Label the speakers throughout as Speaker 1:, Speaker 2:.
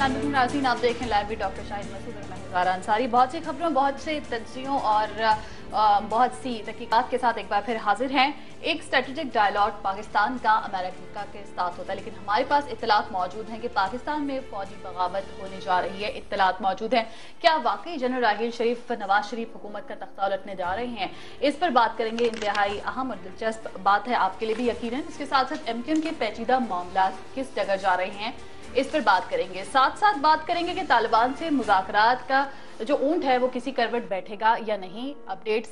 Speaker 1: नाज़रीन, आप देखें लाइव भी डॉक्टर शाहिद मसूद और मैं ज़ारा अंसारी। बहुत सी खबरों, बहुत से तज्जियों और बहुत सी तहकीकात के साथ एक बार फिर हाजिर हैं। एक स्ट्रेटेजिक डायलॉग पाकिस्तान का अमेरिका के साथ होता है, लेकिन हमारे पास इत्तलात मौजूद हैं कि पाकिस्तान में फौजी बगावत होने जा रही है। इत्तलात मौजूद हैं, क्या वाकई जनरल राहील शरीफ नवाज शरीफ हुकूमत का तख्ता उलटने जा रहे हैं? इस पर बात करेंगे। इंतहाई अहम और दिलचस्प बात है आपके लिए भी यकीनन। इसके साथ साथ MQM के पेचीदा मामला किस जगह जा रहे हैं, इस पर बात करेंगे। साथ साथ बात करेंगे कि तालिबान से मुज़ाकरात का जो ऊंट है वो किसी करवट बैठेगा या नहीं। अपडेट्स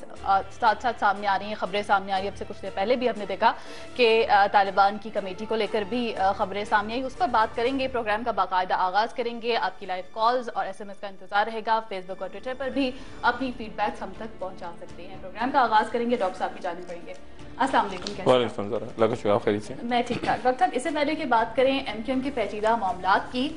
Speaker 1: साथ साथ सामने आ रही हैं, खबरें सामने आ रही हैं। अब से कुछ देर पहले भी हमने देखा कि तालिबान की कमेटी को लेकर भी खबरें सामने आई, उस पर बात करेंगे। प्रोग्राम का बाकायदा आगाज करेंगे। आपकी लाइव कॉल्स और SMS का इंतजार रहेगा। फेसबुक और ट्विटर पर भी अपनी फीडबैक्स हम तक पहुंचा सकते हैं। प्रोग्राम का आगाज करेंगे। डॉक्टर साहब की जाने पड़ेंगे। अस्सलाम वालेकुम। मैं ठीक ठाक। डॉक्टर साहब, इससे पहले की बात करें MQM के पेचीदा मामलात की,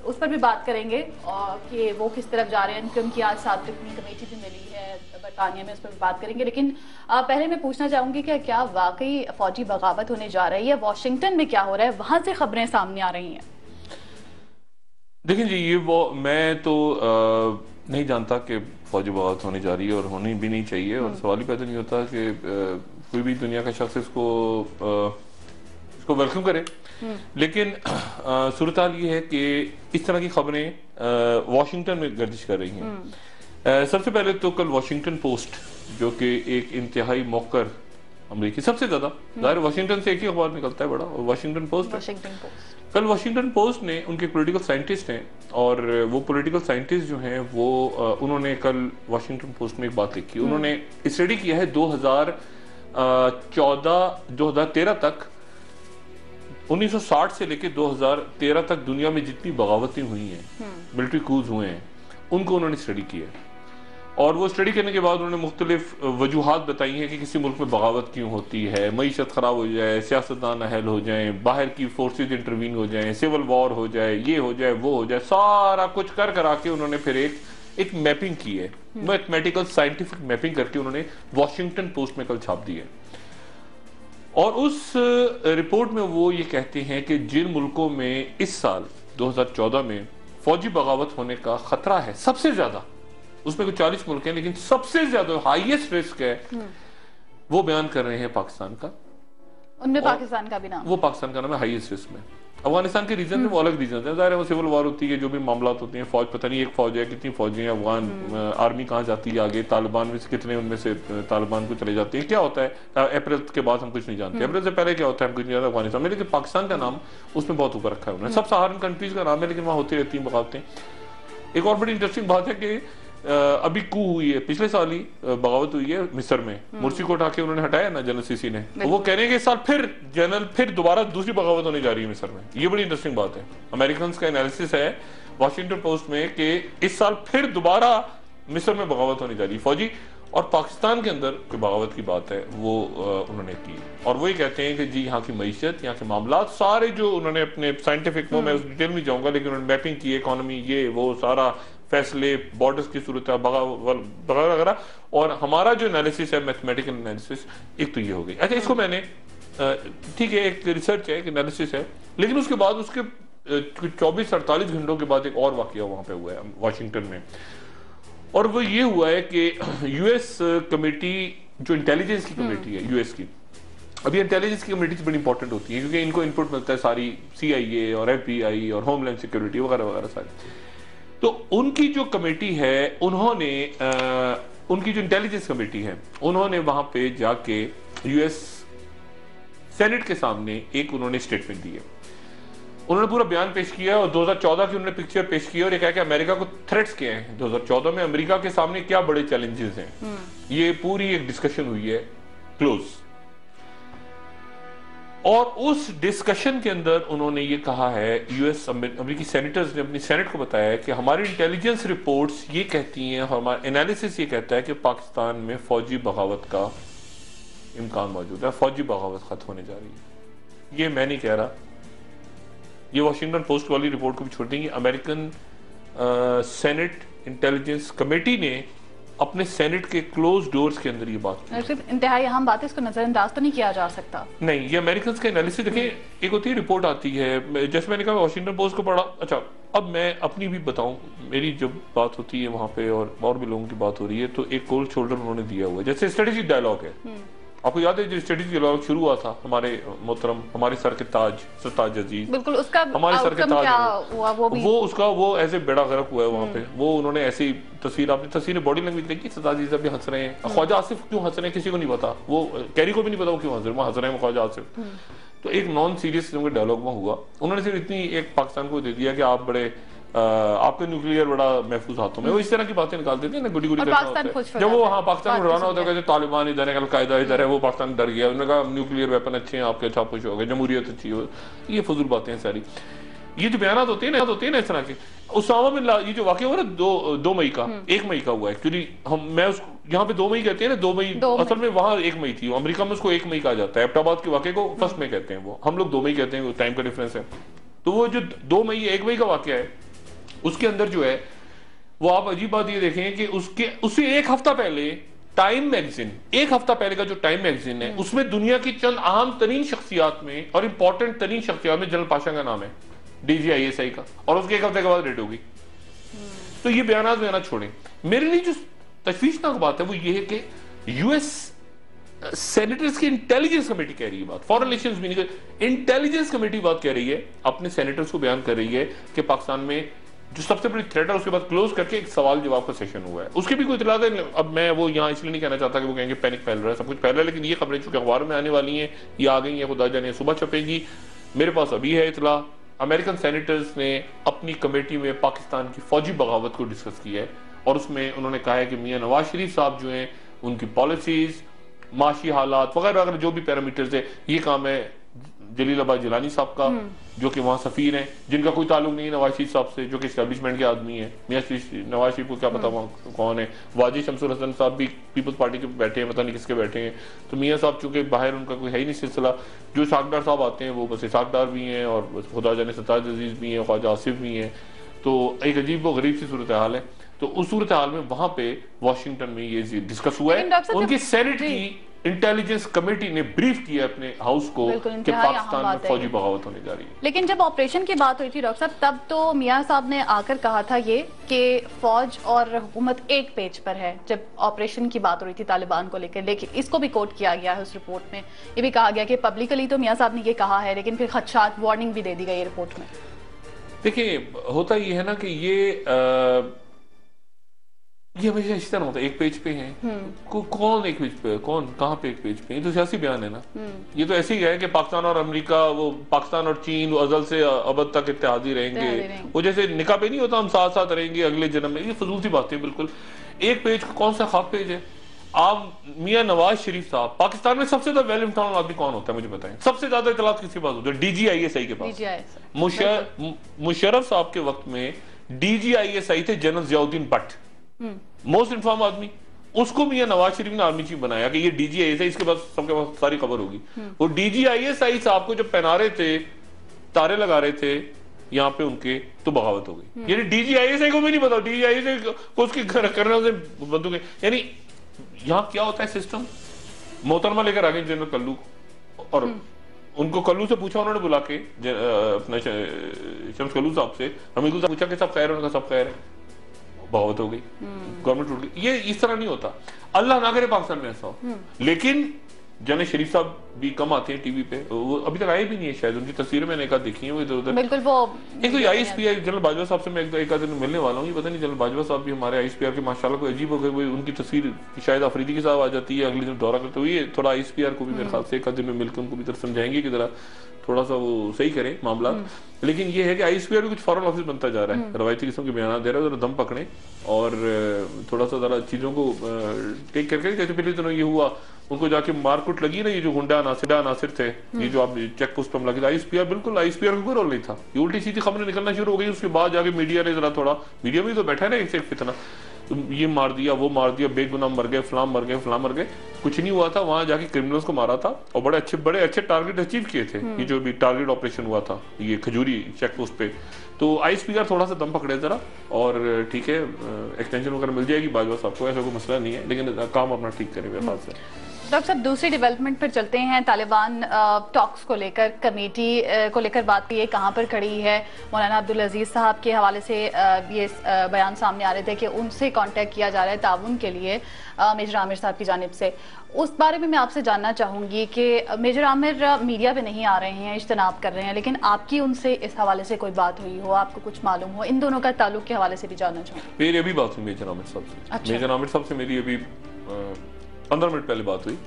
Speaker 1: उस पर भी बात करेंगे कि वो किस तरफ जा रहे हैं। MQM की आज साबिक़ कमेटी भी मिली है बरतानिया में, उस पर भी बात करेंगे। लेकिन पहले मैं पूछना चाहूंगी कि क्या वाकई फौजी बगावत होने जा रही है? वाशिंगटन में क्या हो रहा है, वहां से खबरें सामने आ रही हैं।
Speaker 2: देखिए जी, ये वो मैं तो नहीं जानता कि फौजी बगावत होने जा रही है और होनी भी नहीं चाहिए, और सवाल ही पैदा नहीं होता कि कोई भी दुनिया का शख्स इसको वेलकम करे। लेकिन सूरत हाल ये है कि इस तरह की खबरें वाशिंगटन में गर्दिश कर रही हैं। सबसे पहले तो कल वाशिंगटन पोस्ट, जो कि एक इंतहाई मौकर अमरीकी, सबसे ज्यादा ज़ाहिर वाशिंगटन से एक ही अखबार निकलता है बड़ा, और वाशिंगटन पोस्ट। कल वाशिंगटन पोस्ट ने, उनके पॉलिटिकल साइंटिस्ट हैं, और वो पॉलिटिकल साइंटिस्ट जो हैं वो उन्होंने कल वाशिंगटन पोस्ट में एक बात लिखी। उन्होंने स्टडी किया है 2013 तक, 1960 से लेकर 2013 तक दुनिया में जितनी बगावतें हुई हैं, मिलिट्री कूज हुए हैं, उनको उन्होंने स्टडी किया है। और वो स्टडी करने के बाद उन्होंने मुख्तलिफ वजूहात बताई हैं कि किसी मुल्क में बगावत क्यों होती है। मईशत खराब हो जाए, सियासतदान अहल हो जाए, बाहर की फोर्सेज इंटरवीन हो जाए, सिविल वॉर हो जाए, ये हो जाए, वो हो जाए, सारा कुछ कर करा के उन्होंने फिर एक मैपिंग की है, मैथमेटिकल साइंटिफिक मैपिंग करके उन्होंने वाशिंगटन पोस्ट में कल छाप दी है। और उस रिपोर्ट में वो ये कहते हैं कि जिन मुल्कों में इस साल 2014 में फौजी बगावत होने का खतरा है सबसे ज्यादा, उसमें कुछ 40 मुल्क हैं, लेकिन सबसे ज्यादा हाईएस्ट रिस्क है, वो बयान कर रहे हैं पाकिस्तान का।
Speaker 1: उनमें पाकिस्तान का भी नाम,
Speaker 2: वो पाकिस्तान का नाम है हाईएस्ट रिस्क में। अफगानिस्तान के रीजन में वो अलग रीजन है, ज़ाहिर है वो सिविल वॉर होती है, जो भी मामला होते हैं, फौज पता नहीं एक फौज है, कितनी फौजी हैं, अफगान आर्मी कहाँ जाती है आगे, तालिबान में से कितने उनमें से तालिबान को चले जाते हैं, क्या होता है अप्रैल के बाद हम कुछ नहीं जानते, अप्रैल से पहले क्या होता है हम कुछ नहीं जानते अफगानिस्तान में। लेकिन पाकिस्तान का नाम उसमें बहुत ऊपर रखा है उन्होंने, सब सहारन कंट्रीज का नाम है, लेकिन वहाँ होती रहती हैं बगावतें। एक और बड़ी इंटरेस्टिंग बात है कि अभी कू हुई है, पिछले साल ही बगावत हुई है मिस्र में, मुर्सी को उठा के उन्होंने हटाया ना जनरल सीसी ने, तो वो कह रहे हैं कि इस साल फिर दोबारा दूसरी बगावत होने जा रही है मिस्र में। ये बड़ी इंटरेस्टिंग बात है। अमेरिकन का एनालिसिस है वाशिंगटन पोस्ट में कि इस साल फिर दोबारा मिस्र में बगावत होने जा रही है फौजी, और पाकिस्तान के अंदर कोई बगावत की बात है वो उन्होंने की। और वही कहते हैं कि जी यहाँ की मईशत, यहाँ के मामला सारे जो उन्होंने अपने साइंटिफिक, मैं उस डिटेल में जाऊंगा, लेकिन उन्होंने मैपिंग की, इकोनॉमी, ये वो सारा फैसले, बॉर्डर्स की सूरत वगैरह, और हमारा जो एनालिसिस है मैथमेटिकल एनालिसिस, एक तो ये हो गई। अच्छा, इसको मैंने ठीक है, एक रिसर्च है, एक एनालिसिस है, लेकिन उसके बाद उसके 24-48 घंटों के बाद एक और वाकया वहां पे हुआ है वाशिंगटन में, और वो ये हुआ है कि यूएस कमेटी, जो इंटेलिजेंस की कमेटी है यूएस की, अभी इंटेलिजेंस की कमेटी बड़ी इंपॉर्टेंट होती है क्योंकि इनको इनपुट मिलता है सारी CIA और FBI और होमलैंड सिक्योरिटी वगैरह वगैरह सारी। तो उनकी जो कमेटी है, उन्होंने उनकी जो इंटेलिजेंस कमेटी है, उन्होंने वहां पे जाके यूएस सेनेट के सामने एक उन्होंने स्टेटमेंट दी है। उन्होंने पूरा बयान पेश किया और 2014 की उन्होंने पिक्चर पेश की और ये कहा कि अमेरिका को थ्रेट्स किए हैं 2014 में, अमेरिका के सामने क्या बड़े चैलेंजेस हैं। ये पूरी एक डिस्कशन हुई है क्लोज, और उस डिस्कशन के अंदर उन्होंने ये कहा है, यूएस अमेरिकी सेनेटर्स ने अपनी सेनेट को बताया है कि हमारी इंटेलिजेंस रिपोर्ट्स ये कहती हैं, हमारा एनालिसिस ये कहता है कि पाकिस्तान में फौजी बगावत का इम्कान मौजूद है, फौजी बगावत खत्म होने जा रही है। ये मैं नहीं कह रहा, ये वॉशिंगटन पोस्ट वाली रिपोर्ट को भी छोड़ देंगे। अमेरिकन सेनेट इंटेलिजेंस कमेटी ने अपने सेनेट के क्लोज डोर्स के अंदर ये बात की।
Speaker 1: सिर्फ इंतहाई अहम बात है, इसको नजरअंदाज तो नहीं किया जा सकता।
Speaker 2: नहीं, ये अमेरिकन का एनालिसिस देखिए, एक होती है रिपोर्ट आती है, जैसे मैंने कहा वॉशिंगटन पोस्ट को पढ़ा, अच्छा अब मैं अपनी भी बताऊं, मेरी जब बात होती है वहां पे और भी लोगों की बात हो रही है, तो एक कोल्ड शोल्डर उन्होंने दिया हुआ है। जैसे स्ट्रेटेजिक डायलॉग है, आपको याद है जो स्ट्रेटेजिक डायलॉग शुरू हुआ था, हमारे मोहतरम, हमारे सर के ताज, सरताज अजीज,
Speaker 1: बिल्कुल, उसका
Speaker 2: हमारे सर के ताज
Speaker 1: क्या हुआ वो
Speaker 2: उसका वो ऐसे बेड़ा गर्क हुआ है वहां पे। वो उन्होंने ऐसी तस्वीर, आपने तस्वीर बॉडी लैंग्वेज देखी, सरताज अजीज अभी हंस रहे हैं, ख्वाजा आसिफ क्यों हंस रहे हैं किसी को नहीं पता, वो कैरी को भी नहीं पता वो क्यों हंस रहे हैं, वो हंस रहे हैं ख्वाजा आसिफ। तो एक नॉन सीरियस डायलॉग में हुआ, उन्होंने सिर्फ इतनी एक पाकिस्तान को दे दिया कि आप बड़े आपके न्यूक्लियर बड़ा महफूज हाथों में, वो इस तरह की बातें निकाल देते हैं ना, गुडी गुडी जब वो पाकिस्तान उड़ाना होता है, तालिबान इधर है, अलकायदा इधर है, वो पाकिस्तान डर गया, उन्होंने कहा न्यूक्लियर वेपन अच्छे हैं आपके, अच्छा खुश हो गए, जमहूरियत अच्छी हो। ये फजूल बातें हैं सारी, ये जो बयान होते हैं ना इस तरह के। उसामा बिन लादेन, ये जो वाकया हुआ ना 2 मई का, 1 मई का हुआ एक्चुअली, मैं उसको यहाँ पे 2 मई कहते हैं ना, 2 मई असल में वहां 1 मई थी, अमेरिका में उसको 1 मई कहा जाता है, एबटाबाद के वाकये को 1 मई कहते हैं, वो हम लोग 2 मई कहते हैं, टाइम का डिफरेंस है। तो वो जो 2 मई 1 मई का वाकया है, उसके अंदर जो है वो, आप अजीब बात ये देखें कि उससे 1 हफ्ता पहले टाइम मैगजीन, 1 हफ्ता पहले का जो टाइम मैगजीन है, उसमें दुनिया की चंद अहम तरीन शख्सियात में और इंपॉर्टेंट तरीन शख्सियात में जनरल पाशा का नाम है, DGISI का, और उसके 1 हफ्ते के बाद रेड होगी। तो ये बयान छोड़ें। मेरे लिए जो तशवीशनाक बात है वो ये है कि US सेनेटर्स की इंटेलिजेंस कमेटी कह रही है बात, फॉरेन रिलेशंस भी नहीं, इंटेलिजेंस कमेटी बात कह रही है, अपने सेनेटर्स को बयान कर रही है कि पाकिस्तान में जो सबसे बड़ी थ्रेट है, उसके बाद क्लोज करके एक सवाल जवाब का सेशन हुआ है, उसकी भी कोई इतला है। अब मैं वो यहाँ इसलिए नहीं कहना चाहता कि वो कहेंगे पैनिक फैल रहा है, सब कुछ फैल रहा है, लेकिन ये खबरें चूंकि अखबार में आने वाली हैं, ये आ गई हैं, खुदा जाने सुबह छपेगी, मेरे पास अभी है इतला। अमेरिकन सेनेटर्स ने अपनी कमेटी में पाकिस्तान की फौजी बगावत को डिस्कस किया है, और उसमें उन्होंने कहा है कि मियां नवाज शरीफ साहब जो हैं, उनकी पॉलिसीज, माशी हालात वगैरह वगैरह जो भी पैरामीटर्स है, ये काम है जलीलाबाद जिलानी साहब का, जो कि वहां सफीर हैं, जिनका कोई ताल्लुक नहीं है नवाज शरीफ साहब से, जो कि एस्टेब्लिशमेंट के आदमी है। मियां नवाज शरीफ को क्या पता वहां कौन है, वाजी शमसुल हसन साहब भी पीपल्स पार्टी के बैठे हैं, पता नहीं किसके बैठे हैं। तो मियां साहब चूंकि बाहर उनका कोई है ही नहीं सिलसिला, जो साकदार साहब आते हैं वो बस साकदार भी हैं, और खुदा जाने सरताज अजीज भी हैं, ख्वाजा आसिफ भी हैं। तो एक अजीब व गरीब सी सूरत हाल है। तो उस सूरत हाल में वहां पे वाशिंगटन में ये डिस्कस हुआ है, उनकी सेनेट की इंटेलिजेंस कमेटी ने ब्रीफ किया अपने हाउस को कि पाकिस्तान में फौजी बगावत होने जा रही है।
Speaker 1: लेकिन जब ऑपरेशन की बात हुई थी डॉक्टर साहब, तब तो मियां साहब ने आकर कहा था ये कि फौज और हुकूमत एक पेज पर है, जब ऑपरेशन की बात हो रही थी तालिबान को लेकर। लेकिन इसको भी कोट किया गया है उस रिपोर्ट में, ये भी कहा गया कि पब्लिकली तो मियां साहब ने ये कहा है, लेकिन फिर खदशात, वार्निंग भी दे दी गई रिपोर्ट में।
Speaker 2: देखिए, होता ये है ना कि ये हमेशा इस तरह होता है, एक पेज पे है, कौन एक पेज पे है, कौन कहाँ पे एक पेज पे, ये तो सियासी बयान है ना। ये तो ऐसे ही है कि पाकिस्तान और अमेरिका, वो पाकिस्तान और चीन अजल से अबद तक इत्तेहादी रहेंगे, वो जैसे निकाह पे नहीं होता हम साथ साथ रहेंगे अगले जन्म में, ये फजूल सी बातें बिल्कुल। एक पेज का कौन सा खाक पेज है? आप मियां नवाज शरीफ साहब, पाकिस्तान में सबसे ज्यादा वेल इन्फॉर्म्ड आदमी कौन होता है मुझे बताएं? सबसे ज्यादा इतलात किसके पास होती है? DGISI के पास। मुशर्रफ साहब के वक्त में DGISI थे general Ziauddin Bhatt, most inform आदमी, उसको मियां नवाज शरीफ ने आर्मी चीफ बनाया कि ये DGISI, इसके पास सबके पास सारी खबर होगी। वो DGISI साहब को जब पहना रहे थे, तारे लगा रहे थे यहाँ पे उनके, तो बगावत हो गई। यानी DGISI को भी नहीं पता, DGISI को उसकी करने से बंदूकें, यानी यहाँ क्या होता है सिस्टम। मोहतरमा लेकर आ गए जनरल कल्लू, और उनको कल्लू से पूछा उन्होंने बुला के, अपना शम्स कल्लू साहब से, हमीदुल साहब पूछा कि सब खैर है, उनका सब खैर है, बगावत हो गई, गवर्नमेंट टूट गई। ये इस तरह नहीं होता, अल्लाह ना करे पाकिस्तान में ऐसा हो। लेकिन जने शरीफ साहब भी कम आते हैं टीवी पे, वो अभी तक आए भी नहीं है शायद, उनकी तस्वीरें मैंने एक आध देखी है वो इधर उधर।
Speaker 1: बिल्कुल, वो
Speaker 2: एक तो ISPR जनरल बाजवा साहब से मैं एक आध दिन मिलने वाला हूँ, ये पता नहीं जनरल बाजवा साहब भी हमारे ISPR के माशाल्लाह कोई अजीब हो गए, उनकी तस्वीर शायद अफरीदी के साथ आ जाती है, अगले दिन दौरा करते हुए थोड़ा ISPR को भी मेरे ख्याल से एक आध दिन में मिलकर उनको भी तरफ समझाएंगे कि जरा थोड़ा सा वो सही करें मामला। लेकिन ये है कि ISPR भी कुछ फॉरेन ऑफिस बनता जा रहा है, रवायती किस्म के बयान दे रहा है, जरा दम पकड़े और थोड़ा सा जरा चीजों को टेक करके। जैसे पहले दिनों ये हुआ, उनको जाके मारकुट लगी ना, ये जो हुंडा नासिर थे, ये जो आप चेक पोस्ट पर लगे, ISPR बिल्कुल ISPR का कोई रोल नहीं था, ये उल्टी सीधी खबरें निकलना शुरू हो गई। उसके बाद जाके मीडिया ने जरा थोड़ा, मीडिया में तो बैठा है ना एक फितना, ये मार दिया, वो मार दिया, बेगुनाह मर गए, फलां मर गए, कुछ नहीं हुआ था। वहां जाके क्रिमिनल्स को मारा था और बड़े अच्छे टारगेट अचीव किए थे। ये जो भी टारगेट ऑपरेशन हुआ था ये खजूरी चेक पोस्ट पे, तो ISPR थोड़ा सा दम पकड़े जरा, और ठीक है एक्सटेंशन वगैरह मिल जाएगी बाजवा साहब को, ऐसा कोई मसला नहीं है, लेकिन काम अपना ठीक करें मेरे ख्याल से।
Speaker 1: डॉक्टर साहब दूसरी डेवलपमेंट पर चलते हैं। तालिबान टॉक्स को लेकर, कमेटी को लेकर बात की है, कहाँ पर खड़ी है? मौलाना अब्दुल अजीज साहब के हवाले से ये बयान सामने आ रहे थे कि उनसे कांटेक्ट किया जा रहा है ताउन के लिए मेजर आमिर साहब की जानिब से। उस बारे में मैं आपसे जानना चाहूंगी कि मेजर आमिर मीडिया पे नहीं आ रहे हैं, इज्तनाब कर रहे हैं, लेकिन आपकी उनसे इस हवाले से कोई बात हुई हो, आपको कुछ मालूम हो, इन दोनों का ताल्लुक के हवाले से भी जानना चाहूंगी।
Speaker 2: मेरी अभी बात हुई मेजर आमिर साहब से।
Speaker 1: अच्छा।
Speaker 2: मेजर आमिर साहब से मेरी अभी 15 मिनट पहले बात हुई।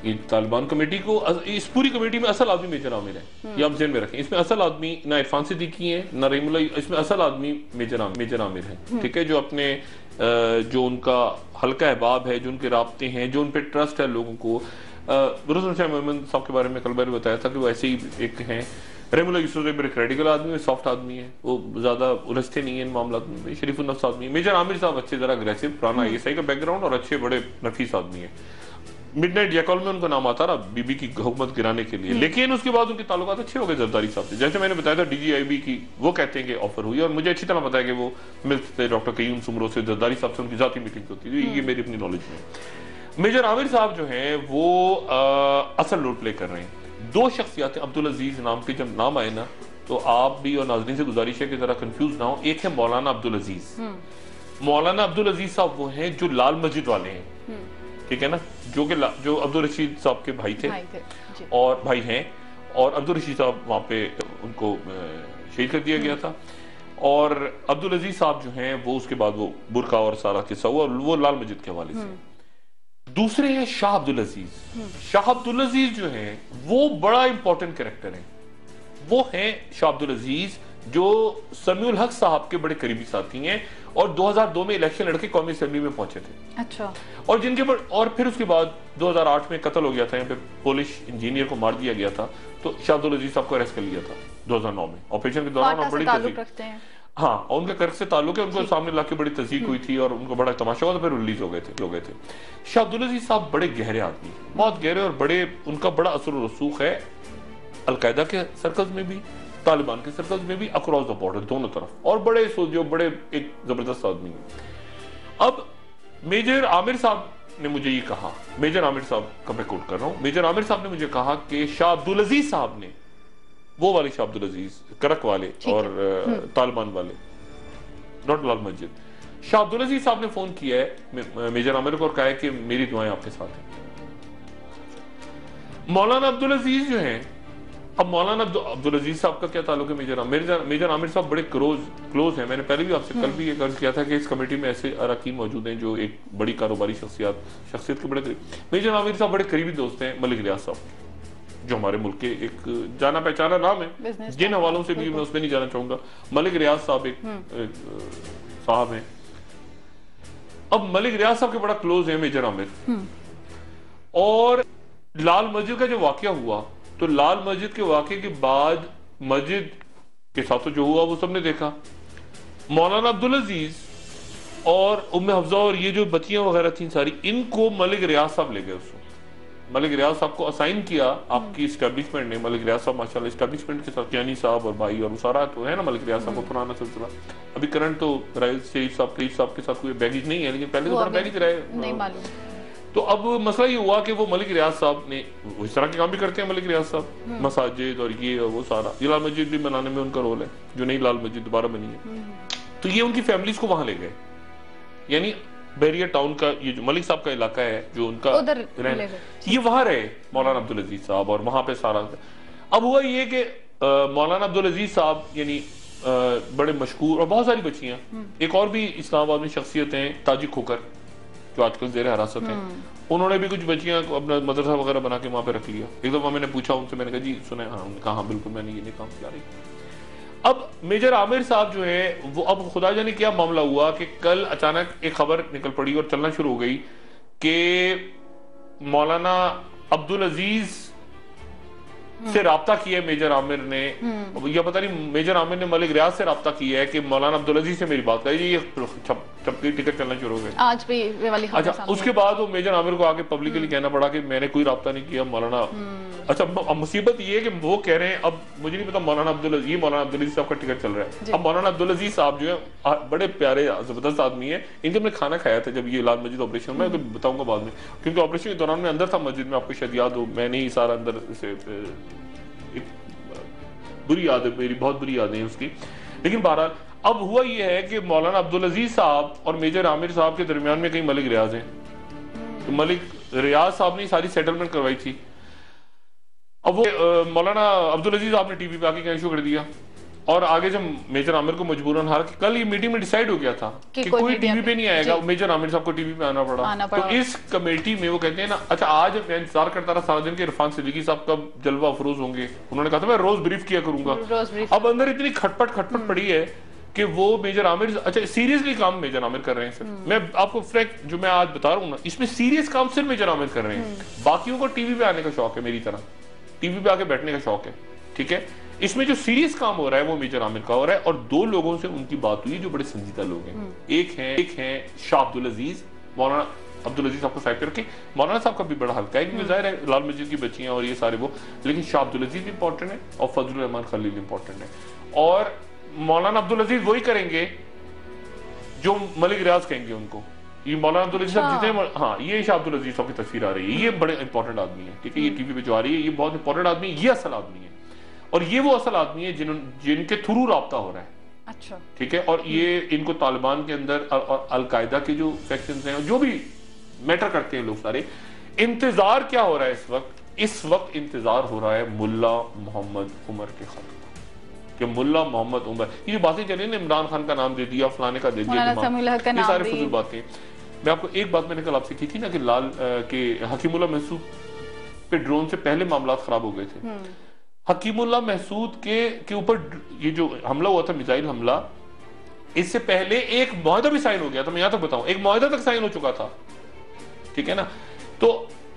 Speaker 2: ये तालिबान कमेटी को, इस पूरी कमेटी में असल आदमी मेजर आमिर है, ये आप ज़हन में रखें। इसमें असल आदमी ना इरफान सिद्दीकी है ना रहीमुल्लाह, इसमें असल आदमी मेजर आमिर है, ठीक है, जो अपने जो उनका हल्का अहबाब है, जो उनके राब्ते हैं, जो उन पर ट्रस्ट है लोगों को। रुस्तम शाह मोहम्मद साहब के बारे में कल मैंने बताया था कि वो ऐसे ही एक हैं। रहीमुल्लाह यूसुफ बड़े क्रेडिकल आदमी है, सॉफ्ट आदमी है, वो ज्यादा उलझते नहीं है इन मामलों में, शरीफ नफ्स आदमी है। मेजर आमिर साहब अच्छे जरा अग्रेसिव, पुराना ISI का बैकग्राउंड और अच्छे बड़े नफीस आदमी है। मिडनाइट जैकॉल में उनका नाम आता रहा बीबी की हुकूमत गिराने के लिए, लेकिन उसके बाद उनके ताल्लुकात अच्छे हो गए जरदारी साहब से। जैसे मैंने बताया था DGIB की, वो कहते हैं कि ऑफर हुई, और मुझे अच्छी तरह पता है कि वो मिलते थे डॉक्टर कयूम सुमरो से, जरदारी साहब से उनकी जाती मीटिंग होती थी, ये मेरी अपनी नॉलेज में। मेजर आमिर साहब जो हैं वो असल रोल प्ले कर रहे हैं। दो शख्सियातें अब्दुल अजीज नाम के जब नाम आए ना, तो आप भी और नाज़रीन से गुजारिश है कि जरा कंफ्यूज ना हो। एक है मौलाना अब्दुल अजीज। मौलाना अब्दुल अजीज साहब वो हैं जो लाल मस्जिद वाले हैं, ठीक है ना, जो अब्दुल रशीद साहब के भाई थे और भाई हैं, और अब्दुल रशीद साहब वहां पे उनको शहीद कर दिया गया था। और अब्दुल अजीज साहब जो हैं वो उसके बाद वो बुरका और सारा किस्सा हुआ, वो लाल मस्जिद के हवाले से। दूसरे हैं शाह अब्दुल अजीज। शाह अब्दुल अजीज जो हैं वो बड़ा इंपॉर्टेंट कैरेक्टर है। वो हैं शाह अब्दुल अजीज जो समीउल हक साहब के बड़े करीबी साथी हैं, और 2002 में इलेक्शन लड़के कौमी असेंबली में पहुंचे थे। अच्छा। और जिनके और फिर उसके बाद 2008 में कत्ल हो गया था, यहाँ पे पोलिश इंजीनियर को मार दिया गया था, तो शाह अब्दुल अजीज साहब को अरेस्ट कर लिया था 2009 में ऑपरेशन के दौरान। और बड़ी तस्दीक, हाँ, और उनके कर्क से ताल्लुक है, उनको सामने लाके बड़ी तस्दीक हुई थी और उनको बड़ा तमाशा हुआ, तो फिर रिलीज हो गए थे। शाह अब्दुल अजीज साहब बड़े गहरे आदमी, बहुत गहरे, और बड़े उनका बड़ा असर और रसूख है अलकायदा के सर्कल्स में भी, तालिबान के सर्कल्स में भी, अक्रॉस द बॉर्डर दोनों तरफ, और बड़े जो बड़े एक जबरदस्त आदमी है। अब मेजर आमिर साहब ने मुझे ये कहा, मेजर आमिर साहब का मैं कोट कर रहा हूं, मेजर आमिर साहब ने मुझे कहा कि शाह अब्दुल अजीज साहब ने, वो वाले शाह अब्दुल अजीज करक वाले और तालिबान वाले, नॉट लाल मस्जिद, शाह अब्दुल अजीज साहब ने फोन किया है मेजर आमिर को और कहा है कि मेरी दुआएं आपके साथ हैं। मौलाना अब्दुल अजीज जो हैं, अब मौलाना अब्दुल अजीज साहब का क्या ताल्लुक है मेजर आमिर साहब बड़े क्लोज हैं। मैंने पहले भी आपसे कल भी ये अर्ज किया था कि इस कमेटी में ऐसे अरकान मौजूद हैं जो एक बड़ी कारोबारी शख्सियत के बड़े करीब। मेजर आमिर साहब बड़े करीबी दोस्त हैं मलिक रियाज साहब, जो हमारे मुल्क के एक जाना पहचाना नाम है, जिन हवालों से भी मैं उसमें नहीं जाना चाहूंगा। मलिक रियाज साहब एक साहब हैं। अब मलिक रियाज साहब के बड़ा क्लोज है मेजर आमिर। और लाल मस्जिद का जो वाकया हुआ, तो लाल मस्जिद के वाकये के बाद मस्जिद के साथ तो जो हुआ वो सबने देखा। मौलाना अब्दुल अजीज और उम्मे हफ्जा और ये जो बच्चियां वगैरह थी सारी, इनको मलिक रियाज साहब ले गए। उसको मलिक रियाज साहब को असाइन किया आपकी इस्टेब्लिशमेंट ने। मलिक रियाज साहब माशाल्लाह इस्टेब्लिशमेंट के साथ, यानी साहब और भाई और सारा तो है ना मलिक रियाज साहब को पुराना सिलसिला। अभी करंट तो शरीफ साहब के साथ कोई बैगेज नहीं है, लेकिन पहले तो बड़ा बैगेज रहे, नहीं मालूम। तो अब मसला ये हुआ कि वो मलिक रियाज साहब ने, इस तरह के काम भी करते हैं मलिक रियाज साहब, मसाजिद और ये और वो सारा, ये लाल मस्जिद भी बनाने में उनका रोल है, जो नई लाल मस्जिद दोबारा बनी है। तो ये उनकी फैमिलीज को वहां ले गए, यानी बहरिया टाउन का ये जो मलिक साहब का इलाका है जो उनका ये वहां रहे मौलाना अब्दुल अजीज साहब, और वहां पे सारा। अब हुआ ये कि मौलाना अब्दुल अजीज साहब यानी बड़े मशहूर, और बहुत सारी बच्चियां, एक और भी इस्लामाबाद में शख्सियत हैं ताजिक खोकर जो आजकल जेर हिरासत हैं, उन्होंने भी कुछ बच्चियां अपना मदरसा वगैरह बना के वहां पे रख लिया। एक दफा मैंने पूछा उनसे, मैंने कहा जी सुने, हाँ, उन्होंने कहा हाँ बिल्कुल मैंने ये काम किया। रही अब मेजर आमिर साहब जो है वो, अब खुदा जाने क्या मामला हुआ कि कल अचानक एक खबर निकल पड़ी और चलना शुरू हो गई कि मौलाना अब्दुल अजीज से राब्ता किया मेजर आमिर ने, या पता नहीं मेजर आमिर ने मलिक रियाज से राब्ता किया है कि मौलाना अब्दुल अजीज से मेरी बात करी, ये छपकी टिकट चलना शुरू हो गई आज भी ये वाली। अच्छा, उसके बाद वो मेजर आमिर को आगे पब्लिकली कहना पड़ा कि मैंने कोई राब्ता नहीं किया, मौलाना अच्छा, अब मुसीबत ये है कि वो कह रहे हैं, अब मुझे नहीं पता मौलाना अब्दुल अजीज साहब का टिकट चल रहा है। अब मौलाना अब्दुल अजीज साहब जो है बड़े प्यारे जबरदस्त आदमी है, इनके मैंने खाना खाया था जब ये लाल मस्जिद ऑपरेशन में, तो बताऊंगा बाद में, क्योंकि ऑपरेशन के दौरान मैं अंदर था मस्जिद में, आपको शायद याद हो, मैंने ही सारा अंदर से बुरी याद है मेरी, बहुत बुरी यादें हैं उसकी। लेकिन बहरहाल अब हुआ ये है कि मौलाना अब्दुल अजीज साहब और मेजर आमिर साहब के दरमियान में कई मलिक रियाज हैं, तो मलिक रियाज साहब ने सारी सेटलमेंट करवाई थी। अब वो मौलाना अब्दुल अजीज साहब ने टीवी पे आके कहना शुरू कर दिया, और आगे जब मेजर आमिर को मजबूरन, हालांकि कल ये मीटिंग में डिसाइड हो गया था कि कोई टीवी पे नहीं आएगा, मेजर आमिर साहब को टीवी पे आना पड़ा। तो इस कमेटी में वो कहते हैं ना, अच्छा आज मैं इंतजार करता रहा सारा दिन के इरफान सिद्दीकी साहब कब जलवा अफरोज होंगे, उन्होंने कहा था मैं रोज ब्रीफ किया करूंगा। अब अंदर इतनी खटपट पड़ी है कि वो मेजर आमिर, अच्छा सीरियसली काम मेजर आमिर कर रहे हैं सिर्फ, मैं आपको फ्रैंक जो मैं आज बता रहा हूँ ना, इसमें सीरियस काम सिर्फ मेजर आमिर कर रहे हैं। बाकियों को टीवी पे आने का शौक है, मेरी तरह टीवी पे आके बैठने का शौक है, ठीक है। इसमें जो सीरियस काम हो रहा है वो मेजर आमिर का हो रहा है, और दो लोगों से उनकी बात हुई जो बड़े संजीदा लोग हैं। एक है शाह अब्दुल अजीज, मौलाना अब्दुल अजीज साहब को साइड करके, मौलाना साहब का भी बड़ा हल्का है क्योंकि जाहिर है लाल मस्जिद की बच्चियां और ये सारे वो, लेकिन शाह अब्दुल अजीज इंपॉर्टेंट है और फजलुर रहमान खलील इंपॉर्टेंट है। और मौलाना अब्दुल अजीज वही करेंगे जो मलिक रियाज कहेंगे उनको। ये मौलाना अब्दुल अजीज साहब जितने, हाँ ये शाह अब्दुल अजीज साहब की तस्वीर आ रही है, ये बड़े इंपॉर्टेंट आदमी है, ठीक है, ये टीवी पे जो आ रही है ये बहुत इंपॉर्टेंट आदमी है, ये असल आदमी है, और ये वो असल आदमी है जिनके थ्रू राब्ता हो रहा है। अच्छा, ठीक है। और ये इनको तालिबान के अंदर और अलकायदा के जो सेक्शंस हैं, जो भी मैटर करते हैं लोग सारे, इंतजार क्या हो रहा है इस वक्त इंतजार हो रहा है मुल्ला मोहम्मद उमर के खत कि मुल्ला मोहम्मद उमर, ये जो बातें चली ना, इमरान खान का नाम दे दिया, फलाने का दे दिया, ये सारे फजूल बातें। मैं आपको एक बात मैंने कल आपसे की थी ना कि लाल के हकीमुल्ला महसूद पे ड्रोन से पहले मामला खराब हो गए थे। हकीमुल्ला महसूद के ऊपर ये जो हमला हुआ था, मिसाइल हमला, इससे पहले एक मुआहदा भी साइन हो गया था, मैं यहां तक बताऊं, एक मुआहदा तक साइन हो चुका था, ठीक है ना। तो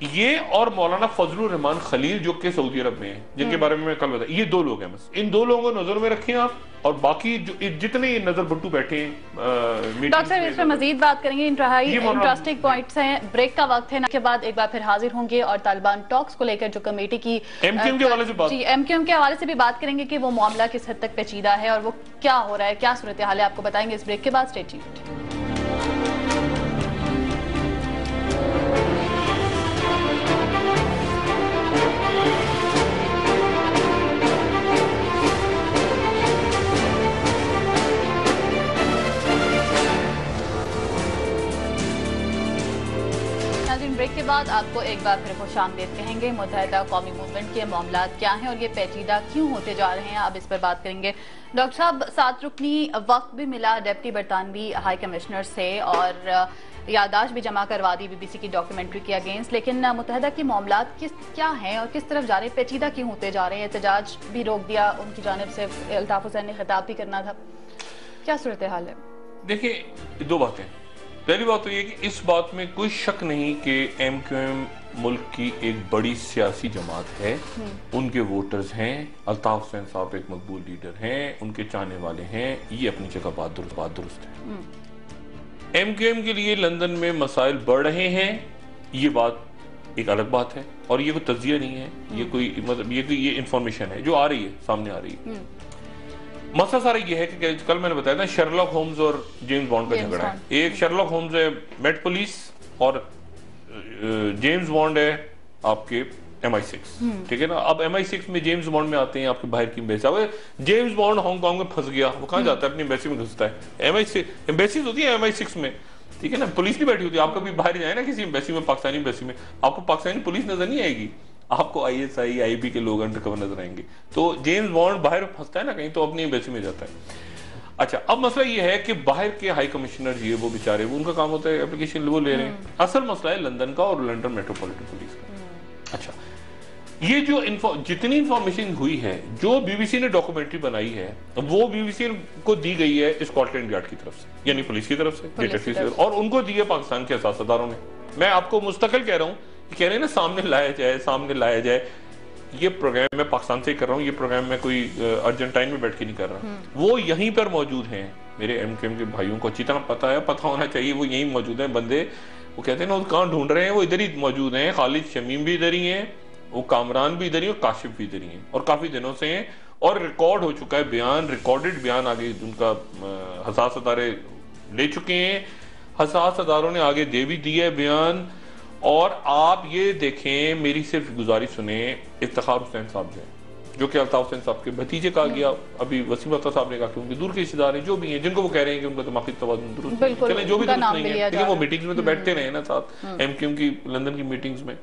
Speaker 2: ये और मौलाना फजलुर रहमान खलील जो कि सऊदी अरब में हैं, जिनके बारे में मैं कल बताया, ये दो लोग हैं बस, इन दो लोगों को नजर में रखें आप, और बाकी जो जितने नजर बट्टू बैठे हैं। डॉक्टर साहब इस पर मजीद बात करेंगे, इंटरेस्टिंग पॉइंट्स हैं। ब्रेक का वक्त है ना, के बाद एक बार फिर हाजिर होंगे और तालिबान टॉक्स को लेकर जो कमेटी की एमक्यूएम के हवाले से बात, एमक्यूएम के हवाले से भी बात करेंगे कि वो मामला किस हद तक पेचीदा है और वो क्या हो रहा है, क्या सूरत हाल है, आपको बताएंगे इस ब्रेक के बाद। Stay tuned. ब्रेक के बाद आपको एक बार फिर खुशामदीद कहेंगे। मुत्तहिदा कौमी मूवमेंट के मामला क्या हैं और ये पेचीदा क्यों होते जा रहे हैं, अब इस पर बात करेंगे। डॉक्टर साहब, 7 रुकनी वक्त भी मिला डिप्टी बरतानवी हाई कमिश्नर से और यादाश्त भी जमा करवा दी बीबीसी की डॉक्यूमेंट्री के अगेंस्ट, लेकिन मुत्तहिदा के मामला क्या हैं और किस तरफ जा रहे हैं, पेचीदा क्यों होते जा रहे हैं? एहतजाज भी रोक दिया उनकी जानिब से, अल्ताफ हुसैन ने खिताब भी करना था, क्या सूरत हाल है? देखिए, दो बातें। पहली बात तो ये कि इस बात में कोई शक नहीं कि एमक्यूएम मुल्क की एक बड़ी सियासी जमात है, उनके वोटर्स हैं, अल्ताफ हुसैन साहब एक मकबूल लीडर हैं, उनके चाहने वाले हैं, ये अपनी जगह बात दुरुस्त है। एमक्यूएम के लिए लंदन में मसाइल बढ़ रहे हैं, ये बात एक अलग बात है, और ये कोई तज्जिया नहीं है, ये कोई मतलब ये इंफॉर्मेशन है जो आ रही है, सामने आ रही है। मसला सारा ये है कि कल मैंने बताया था शर्लॉक होम्स और जेम्स बॉन्ड का झगड़ा है। एक शर्लॉक होम्स है मेट पुलिस और जेम्स बॉन्ड है आपके MI6, ठीक है ना। अब MI6 में जेम्स बॉन्ड में आते हैं आपके बाहर की एम्बेसी। अब जेम्स बॉन्ड हांगकांग में फंस गया, वो कहाँ जाता है? अपनी एम्बेसी में घुसता है। MI6 एम्बेसीज होती है MI6 में, ठीक है ना, पुलिस नहीं बैठी होती। आप कभी बाहर जाए ना किसी एम्बेसी में, पाकिस्तानी एम्बेसी में, आपको पाकिस्तानी पुलिस नजर नहीं आएगी, आपको ISI IB के लोग अंडरकवर नजर आएंगे। तो जेम्स बॉन्ड बाहर फंसता है ना कहीं, तो अपनी एम्बेसी में जाता है। अच्छा, अब मसला ये है कि बाहर के हाई कमिश्नर ये वो बेचारे, वो उनका काम होता है एप्लीकेशन वो ले रहे हैं। असल मसला है लंदन का और लंदन मेट्रोपॉलिटन पुलिस का। अच्छा, ये जो जितनी इंफॉर्मेशन हुई है, जो BBC ने डॉक्यूमेंट्री बनाई है, वो BBC को दी गई है स्कॉटलैंड यार्ड की तरफ से, यानी पुलिस की तरफ से, डिटेक्टिव से, और उनको दी है पाकिस्तान के सियासतदारों ने। मैं आपको मुस्तकिल कह रहा हूँ, कह रहे हैं ना सामने लाया जाए। ये प्रोग्राम मैं पाकिस्तान से ही कर रहा हूँ, ये प्रोग्राम मैं कोई अर्जेंटाइन में बैठ के नहीं कर रहा। वो यहीं पर मौजूद हैं, मेरे एमक्यूएम के भाइयों को अच्छी तरह पता होना चाहिए, वो यहीं मौजूद हैं बंदे। वो कहते हैं ना, वो कहाँ ढूंढ रहे हैं, वो इधर ही मौजूद हैं। खालिद शमीम भी इधर ही हैं, वो कामरान भी इधर ही और काशिफ भी इधर ही है और काफी दिनों से हैं और रिकॉर्ड हो चुका है बयान, रिकॉर्डेड बयान आगे उनका हसास अदारे ले चुके हैं, हसास अदारों ने आगे दे भी दिया है बयान। और आप ये देखें, मेरी सिर्फ गुजारिश सुने, इफ्तिखार हुसैन साहब जो कि अल्ताफ हुसैन साहब के भतीजे कहा गया, अभी वसीम अख्तर साहब ने कहा कि उनके दूर के रिश्तेदार हैं जो भी हैं, जिनको वो कह रहे हैं कि उनका दिमागी तवाज़ुन दुरुस्त है, चलें जो भी दुरुस्त नहीं है, लेकिन वो मीटिंग्स में तो बैठते रहे ना साथ, एमक्यूएम की लंदन की मीटिंग्स में।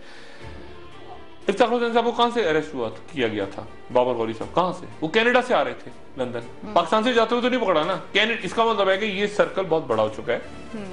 Speaker 2: इफ्तिखार हुसैन साहब को कहां से अरेस्ट किया गया था? बाबर गौरी साहब कहां से? वो कनाडा से आ रहे थे लंदन, पाकिस्तान से जाते हुए तो नहीं पकड़ा ना। इसका मतलब है कि ये सर्कल बहुत बड़ा हो चुका है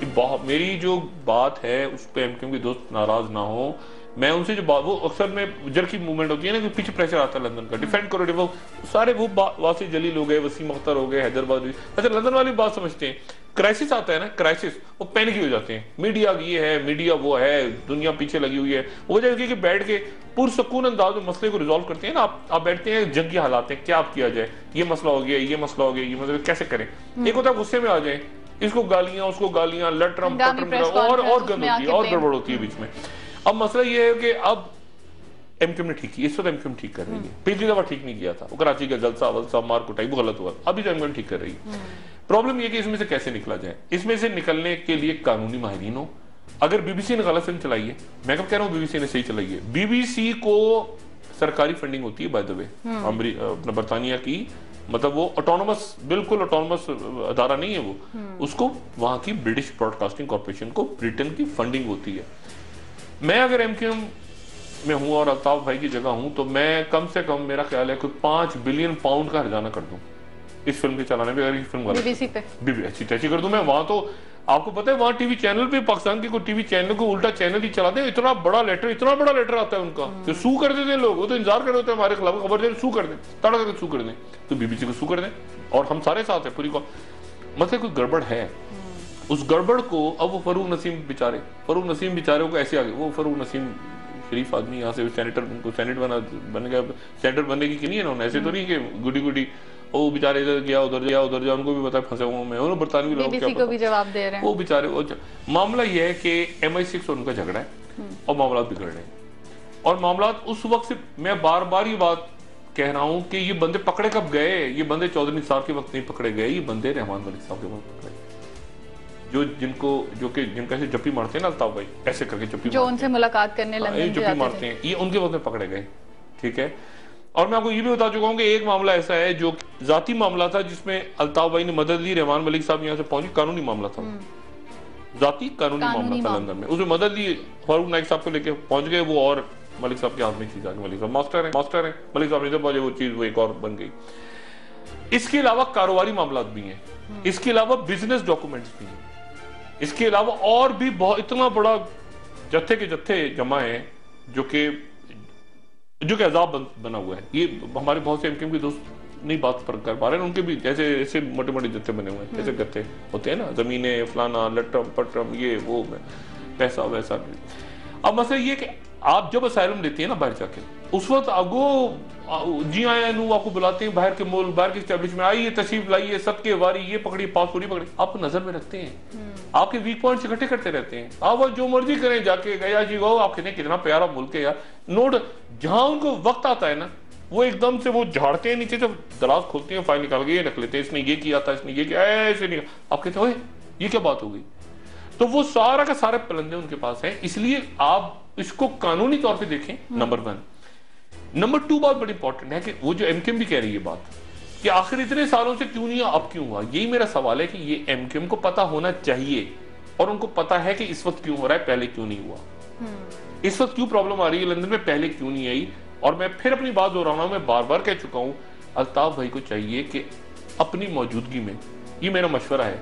Speaker 2: कि मेरी जो बात है उस पर एमक्यूएम के दोस्त नाराज ना हो। मैं उनसे जो बात, वो अक्सर में जर की मूवमेंट होती है ना कि पीछे प्रेशर आता है लंदन का, डिफेंड करो, वो सारे वो वासिफ जलील हो गए, वसीम अख्तर हो गए, हैदराबाद। अच्छा, लंदन वाली बात समझते हैं, क्राइसिस आता है ना, क्राइसिस, वो पैनिक हो जाते हैं, मीडिया ये है, मीडिया वो है, दुनिया पीछे लगी हुई है। वो जगह कि बैठ के पुरसकून अंदाज में मसले को रिजॉल्व करते हैं ना, आप बैठते हैं जंगी हालात हैं, क्या आप किया जाए, ये मसला हो गया, ये मसला हो गया, ये मतलब कैसे करें। एक होता है गुस्से में आ जाए, इसको गालियां उसको गालियां, लटरम पटरम और गंद होती है और गड़बड़ होती है बीच में। अब मसला ये है कि अब एमक्यूएम ने ठीक किया, इस वक्त एमक्यूएम ठीक कर रही है, पिछली दफा ठीक नहीं किया था, वो कराची का जलसा वलसा मार कुटाई वो गलत हुआ, अभी तो एमक्यूएम ठीक कर रही है। प्रॉब्लम ये कि इसमें से कैसे निकला जाए, इसमें से निकलने के लिए कानूनी माहिरीन हो। अगर बीबीसी ने गलत फिल्म चलाई है, मैं कब कह रहा हूँ बीबीसी ने सही चलाई है, बीबीसी को सरकारी फंडिंग होती है बाय द वे, अपना बरतानिया की, मतलब वो ऑटोनोमस, बिल्कुल ऑटोनोमस अदारा नहीं है वो, उसको वहां की ब्रिटिश ब्रॉडकास्टिंग कॉर्पोरेशन को ब्रिटेन की फंडिंग होती है। मैं अगर एमक्यूएम में हूं और अल्ताफ भाई की जगह हूं तो मैं कम से कम, मेरा ख्याल है, कोई 5 बिलियन पाउंड का हर्जाना कर दूं इस फिल्म के चलाने पे। अगर फिल्म
Speaker 1: बीबीसी पे
Speaker 2: अच्छी कर दूं मैं, वहां तो आपको पता है वहां टीवी चैनल पे, पाकिस्तान के कोई टीवी चैनल को उल्टा चैनल ही चलाते हैं, इतना बड़ा लेटर आता है उनका, तो सू कर देते हैं लोग, वो तो इंतजार कर रहे होते हैं हमारे खिलाफ खबर दे, सू कर दें, तड़ा करके सू कर दें, तो बीबीसी को सू कर दें और हम सारे साथ हैं पूरी को। मतलब कोई गड़बड़ है, उस गड़बड़ को अब वो फरूक नसीम बेचारे को ऐसे आ गए, वो फरूक नसीम शरीफ आदमी, यहाँ से सेनेटर, उनको सेनेट बन गया, सेनेटर बनने की नहीं है ना, ऐसे तो नहीं कि गुडी वो बेचारे इधर गया उधर जा, उनको भी पता है फंसे हुए मैं, उन्होंने बरतानवी लोग क्या
Speaker 1: को भी जवाब दे रहे हैं,
Speaker 2: वो बेचारे। मामला ये है कि MI6 और उनका झगड़ा है और मामला बिगड़ रहे हैं, और मामला उस वक्त से मैं बार ये बात कह रहा हूं कि ये बंदे पकड़े कब गए, ये बंदे चौधरी साहब के वक्त नहीं पकड़े गए, ये बंदे रहमान मलिक साहब के वक्त पकड़े, जिनका ऐसे जप्पी मारते हैं ना अल्ताफ भाई, ऐसे करके जप्पी, जो उनसे मुलाकात करने लंदन जप्पी मारते हैं, ये उनके वक्त में पकड़े गए। ठीक है, और मैं आपको ये भी बता चुका हूं कि एक मामला ऐसा है जो जाती मामला था, जिसमें अल्ताफ भाई ने मदद ली, रहमान मलिक साहब यहाँ से पहुंचे, कानूनी मामला था, जाती कानूनी मामला था लंदन में, उसमें मदद ली, फारूक नाइक साहब को लेके पहुंच गए वो, और मलिक साहब के हाथ में चीज आ गई, मलिक साहब मास्टर है, मलिक साहब ने पहुंचे वो चीज, वो एक और बन गई। इसके अलावा कारोबारी मामला भी हैं, इसके अलावा बिजनेस डॉक्यूमेंट्स भी हैं, इसके अलावा और भी बहुत, इतना बड़ा जत्थे के जत्थे जमा है जो कि अजाब बना हुआ है। ये हमारे बहुत से एमक्यूएम के दोस्त नहीं बात पर कर पा रहे हैं, उनके भी जैसे ऐसे मोटे जत्थे बने हुए हैं, जैसे गत्थे होते हैं ना, जमीनें फलाना लटरम पटरम ये वो पैसा वैसा। अब मसला ये कि आप जब असाइलम लेती है ना बाहर जाके, उस वक्त आगो जी आया नू आपको बुलाते हैं बाहर के मुल्क, बाहर के एस्टेब्लिशमेंट, आइए तशरीफ लाइए, सबके वारी, ये पकड़ी पासपोर्ट ही पकड़ी, आपको नजर में रखते हैं, आपके वीक पॉइंट्स इकट्ठे करते रहते हैं, आप जो मर्जी करें जाके, गया जी गो, आप कहते हैं कितना प्यारा मुल्क है यार, नोट जहां उनको वक्त आता है ना, वो एकदम से वो झाड़ते हैं नीचे से, दराज खोलते हैं, फाइल निकाल के ये रख लेते हैं, इसने ये किया था, इसने ये किया, ऐसे नहीं, आप कहते हैं ये क्या बात हो गई, तो वो सारा का सारे पलंदे उनके पास है। इसलिए आप इसको कानूनी तौर पे देखें, नंबर 1। नंबर 2 बात बड़ी इंपॉर्टेंट है कि वो जो एमक्यूएम भी कह रही है बात कि आखिर इतने सालों से क्यों नहीं, अब क्यों हुआ, यही मेरा सवाल है कि ये एमक्यूएम को पता होना चाहिए, और उनको पता है कि इस वक्त क्यों हो रहा है, पहले क्यों नहीं हुआ, इस वक्त क्यों प्रॉब्लम आ रही है लंदन में, पहले क्यों नहीं आई। और मैं फिर अपनी बात दोहराना, मैं बार कह चुका हूं, अल्ताफ भाई को चाहिए कि अपनी मौजूदगी में, ये मेरा मशवरा है,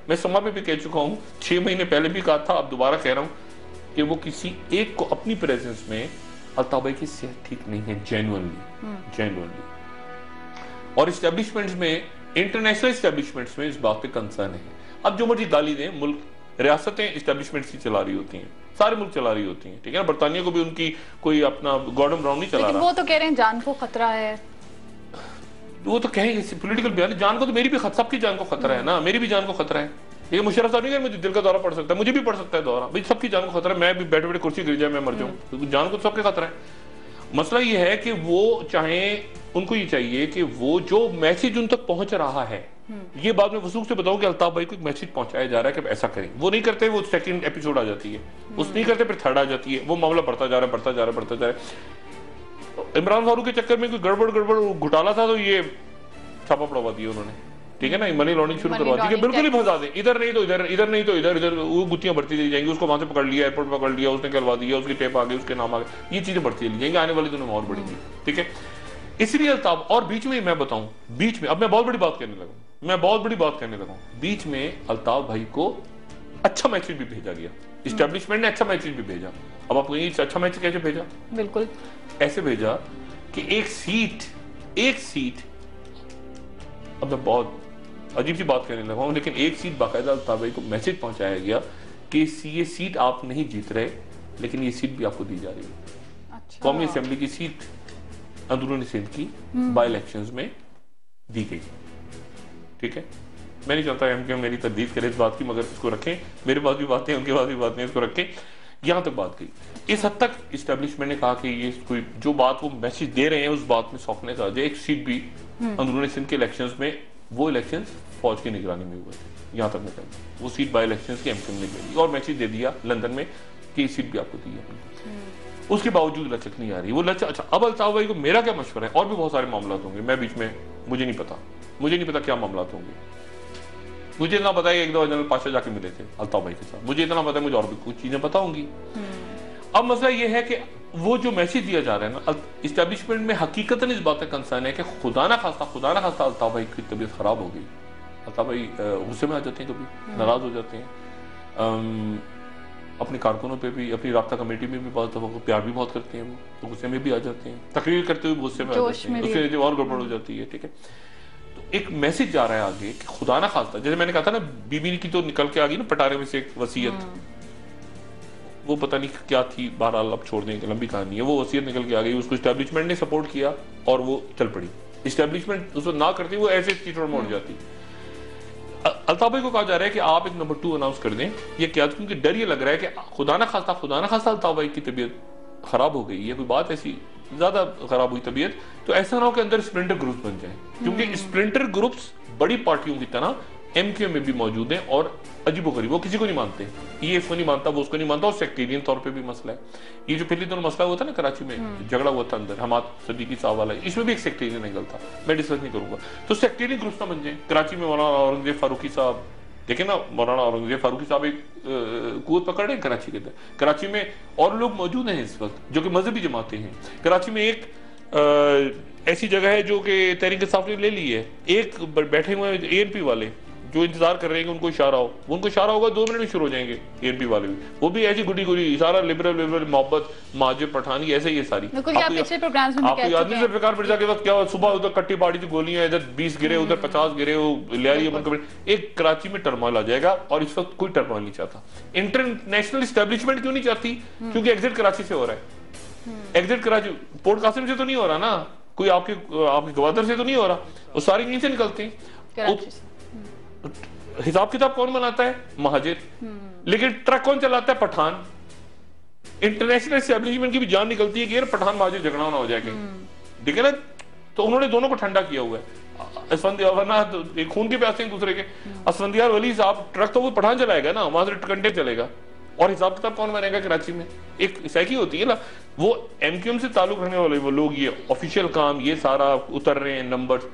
Speaker 2: मैं समा में भी कह चुका हूं, 6 महीने पहले भी कहा था, अब दोबारा कह रहा हूं कि वो किसी एक को अपनी प्रेजेंस में, अल्ताफ भाई की सेहत ठीक नहीं है जेन्युइनली, और एस्टेब्लिशमेंट्स में, इंटरनेशनल एस्टेब्लिशमेंट्स में इस बात पे कंसर्न है। अब जो मर्जी गाली दें, मुल्क, रियासतें एस्टेब्लिशमेंट्स ही चला रही होती हैं, सारे मुल्क चला रही होती हैं, ठीक है ना, बरतानिया को भी उनकी कोई अपना गॉर्डन ब्राउन नहीं चला रहा,
Speaker 1: वो तो कह रहे हैं जान को खतरा है,
Speaker 2: वो तो कहेंगे पॉलिटिकल बयान, जान को तो मेरी भी, सबकी जान को खतरा है ना, मेरी भी जान को खतरा है, ये मुशर्रफ साहब नहीं, मुझे दिल का दौरा पड़ सकता है, मुझे भी पड़ सकता है दौरा, भाई सबकी जान को खतरा है, मैं भी बैठे बैठे कुर्सी गिर जाए मैं मर जाऊं, तो जान को सबके खतरा है। मसला ये है कि वो चाहे, उनको ये चाहिए कि वो जो मैसेज उन तक पहुंच रहा है, ये बाद में वसूख से बताऊं कि अल्ताफ भाई को एक मैसेज पहुंचाया जा रहा है कि ऐसा करें, वो नहीं करते, वो सेकंड एपिसोड आ जाती है, उस नहीं करते, फिर थर्ड आ जाती है, वो मामला बढ़ता जा रहा है, बढ़ता जा रहा है, बढ़ता जा रहा है। इमरान फारूक के चक्कर में कोई गड़बड़ घोटाला था तो ये छापा पड़वा दिया उन्होंने, ठीक है ना, मनी लॉन्ड्रिंग शुरू करवा दी कि बिल्कुल ही फंसा दे, इधर नहीं तो इधर, इधर नहीं तो इधर, इधर वो गुत्तियां बढ़ती चली जाएंगी, उसको वहां से पकड़ लिया, एयरपोर्ट पकड़ लिया, उसने करवा दिया, उसकी टेप आ गई, उसके नाम आ गए, ये चीजें बढ़ती चली जाएंगी, आने वाली दिनों में और बढ़ेंगी, ठीक है। इसलिए अल्ताफ, और बीच में मैं बताऊं, बीच में अब मैं बहुत बड़ी बात करने लगा, मैं बहुत बड़ी बात करने लगा, बीच में अल्ताफ भाई को अच्छा मैसेज भी भेजा गया, इस्टेब्लिशमेंट ने अच्छा मैसेज भी भेजा। अब आपको ये अच्छा मैसेज कैसे भेजा?
Speaker 1: बिल्कुल
Speaker 2: ऐसे भेजा कि एक सीट, अब मैं बहुत अजीब सी बात करने लगा हूं, लेकिन एक सीट बाकायदा अल्ताफ भाई को मैसेज पहुंचाया गया कि ये सीट आप नहीं जीत रहे, लेकिन ये सीट भी आपको दी जा रही है।
Speaker 1: अच्छा।
Speaker 2: कौमी असेंबली की सीट अंदरूनी सिंध की बाई इलेक्शंस में दी गई, ठीक है। मैं नहीं चाहता एमक्यूएम मेरी तरदीद करे इस बात की, मगर इसको रखें, मेरे पास भी बातें, उनके पास भी बातें, इसको रखें, यहां तक बात गई। इस हद तक इस्टेब्लिशमेंट ने कहा कि ये कोई जो बात वो मैसेज दे रहे हैं उस बात में सौंकने का, एक सीट भी अंदरूनी सिंध के इलेक्शंस में, वो इलेक्शंस फौज की निगरानी में हुए थे, यहां तक मैं कहूँ वो सीट बाई इलेक्शंस की एमक्यूएम ने दी और मैसेज दे दिया लंदन में कि सीट भी आपको दी है। उसके बावजूद लचक नहीं आ रही, वो लचक। अच्छा, अब अल्ताफ भाई को मेरा क्या मशवरा है, और भी बहुत सारे मामला होंगे, मैं बीच में, मुझे नहीं पता क्या मामला होंगे। मुझे इतना पता है एक दो जनरल पाशा जाके मिले थे अल्ताफ भाई के साथ, मुझे इतना पता है, मुझे और भी कुछ चीजें पता होंगी। अब मसला ये है कि वो जो मैसेज दिया जा रहा है ना, इस्टेब्लिशमेंट में हकीकतन इस बात का कंसर्न है कि खुदा ना खास्ता अल्ताफ भाई की तबीयत खराब हो गई, अल्ताफ भाई गुस्से में आ जाते हैं, कभी नाराज हो जाते हैं, अपने कारकुनों पे भी, अपनी राब्ता कमेटी में भी बहुत दफा प्यार भी बहुत करते हैं, वो तो गुस्से में भी आ जाते हैं, तकरीर करते हुए गुस्से में आ जाते हैं, उससे और गड़बड़ हो जाती है, ठीक है। तो एक मैसेज जा रहा है आगे कि खुदा ना खास्ता, जैसे मैंने कहा था ना, बीबी की तो निकल के आ गई ना पटारे में से एक वसीयत, वो पता नहीं क्या थी, बहरहाल अब छोड़ दें, लंबी कहानी है, वो वसीयत निकल के आ गई, उसको इस्टेब्लिशमेंट ने सपोर्ट किया और वो चल पड़ी। इस्टेब्लिशमेंट उसको ना करती, वो ऐसे चीटों मोड़ जाती। अल्ताफ भाई को कहा जा रहा है कि आप एक नंबर 2 अनाउंस कर दें, ये क्या, क्योंकि डर ये लग रहा है कि खुदा ना खास्ता अल्ताफ भाई की तबीयत खराब हो गई, ये कोई बात ऐसी ज्यादा खराब हुई तबीयत, तो ऐसा ना हो कि अंदर स्प्लिंटर ग्रुप्स बन जाए, क्योंकि स्प्लिंटर ग्रुप्स बड़ी पार्टियों की तरह एमक्यूएम में भी मौजूद हैं और अजीबोगरीब, वो किसी को नहीं मानते, ये इसको नहीं मानता, वो उसको नहीं मानता, और सेक्टेरियन तौर पे भी मसला है। ये जो पिछले दिनों मसला हुआ था ना कराची में, झगड़ा हुआ था अंदर हमाद सदीकी साहब वाला, इसमें भी एक सेक्टेरियन एंगल था, मैं डिस्कस नहीं करूंगा। तो सेक्टेरियन ग्रुप्स ना बन जाए। कराची में मौलाना औरंगजेब फारूकी साहब, देखे ना, मौलाना औरंगजेब फारूकी साहब एक कुवत पकड़ रहे हैं कराची के अंदर, कराची में और लोग मौजूद हैं इस वक्त जो कि मजहबी जमातें हैं। कराची में एक ऐसी जगह है जो कि तहरीक इंसाफ ने ले ली है, एक बैठे हुए एएनपी वाले जो इंतजार कर रहे हैं कि उनको इशारा हो, उनको इशारा होगा 2 मिनट में शुरू हो जाएंगे, एएनपी वाले भी, वो भी ऐसी गुडी सारा लिबरल मोहब्बत माजिब पठानी ऐसे ही है सारी। आपको याद नहीं, सरकार पर जाके वक्त क्या हुआ, सुबह उधर कट्टी पाड़ी थी गोलियां, इधर 20 गिरे, उधर 50 गिरे, वो ले रही है, एक कराची में टर्मोइल आ जाएगा, और इस वक्त कोई टर्मोइल नहीं चाहता। इंटरनेशनल एस्टेब्लिशमेंट क्यों नहीं चाहती? क्योंकि एग्जिट कराची से हो रहा है, एग्जिट कराची पोर्ट कासिम से तो नहीं हो रहा ना, कोई आपके गवर्नर से तो नहीं हो रहा, वो सारी यहीं से निकलते हैं। हिसाब किताब कौन बनाता है? महाजिर। लेकिन ट्रक कौन चलाता है? पठान। इंटरनेशनल एस्टेब्लिशमेंट की भी जान निकलती है कि यार पठान महाजिर झगड़ा ना हो जाएगा, ठीक है ना। तो उन्होंने दोनों को ठंडा किया हुआ है, वरना तो खून के प्यासे हैं दूसरे के। असफंदियार वली साहब ट्रक तो वो पठान चलाएगा ना, वहां से कंटेनर चलेगा, और हिसाब किताब कौन बनेगा कराची में? एक सैकी होती है ना, वो एमक्यूएम से ताल्लुक रखने वाले वो लोग, ये ऑफिशियल काम, ये सारा उतर रहे हैं नंबर,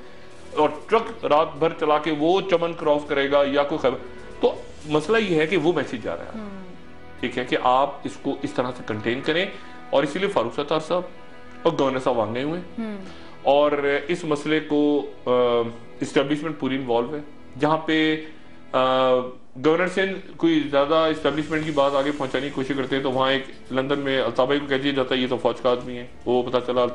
Speaker 2: और ट्रक रात भर चला के वो चमन क्रॉस करेगा या कोई खबर। तो मसला ये है कि वो मैसेज जा रहा है, ठीक है, कि आप इसको इस तरह से कंटेन करें, और इसीलिए फारूक सत्तार साहब और गवर्नर साहब आ गए हुए, और इस मसले को इस्टेब्लिशमेंट पूरी इन्वॉल्व है। जहां पे गवर्नर से कोई ज्यादा इस्टेब्लिशमेंट की बात आगे पहुंचाने की कोशिश करते हैं, तो वहां एक लंदन में अल्ताफ भाई को कह दिया जाता है ये तो फौज का आदमी है, वो पता चला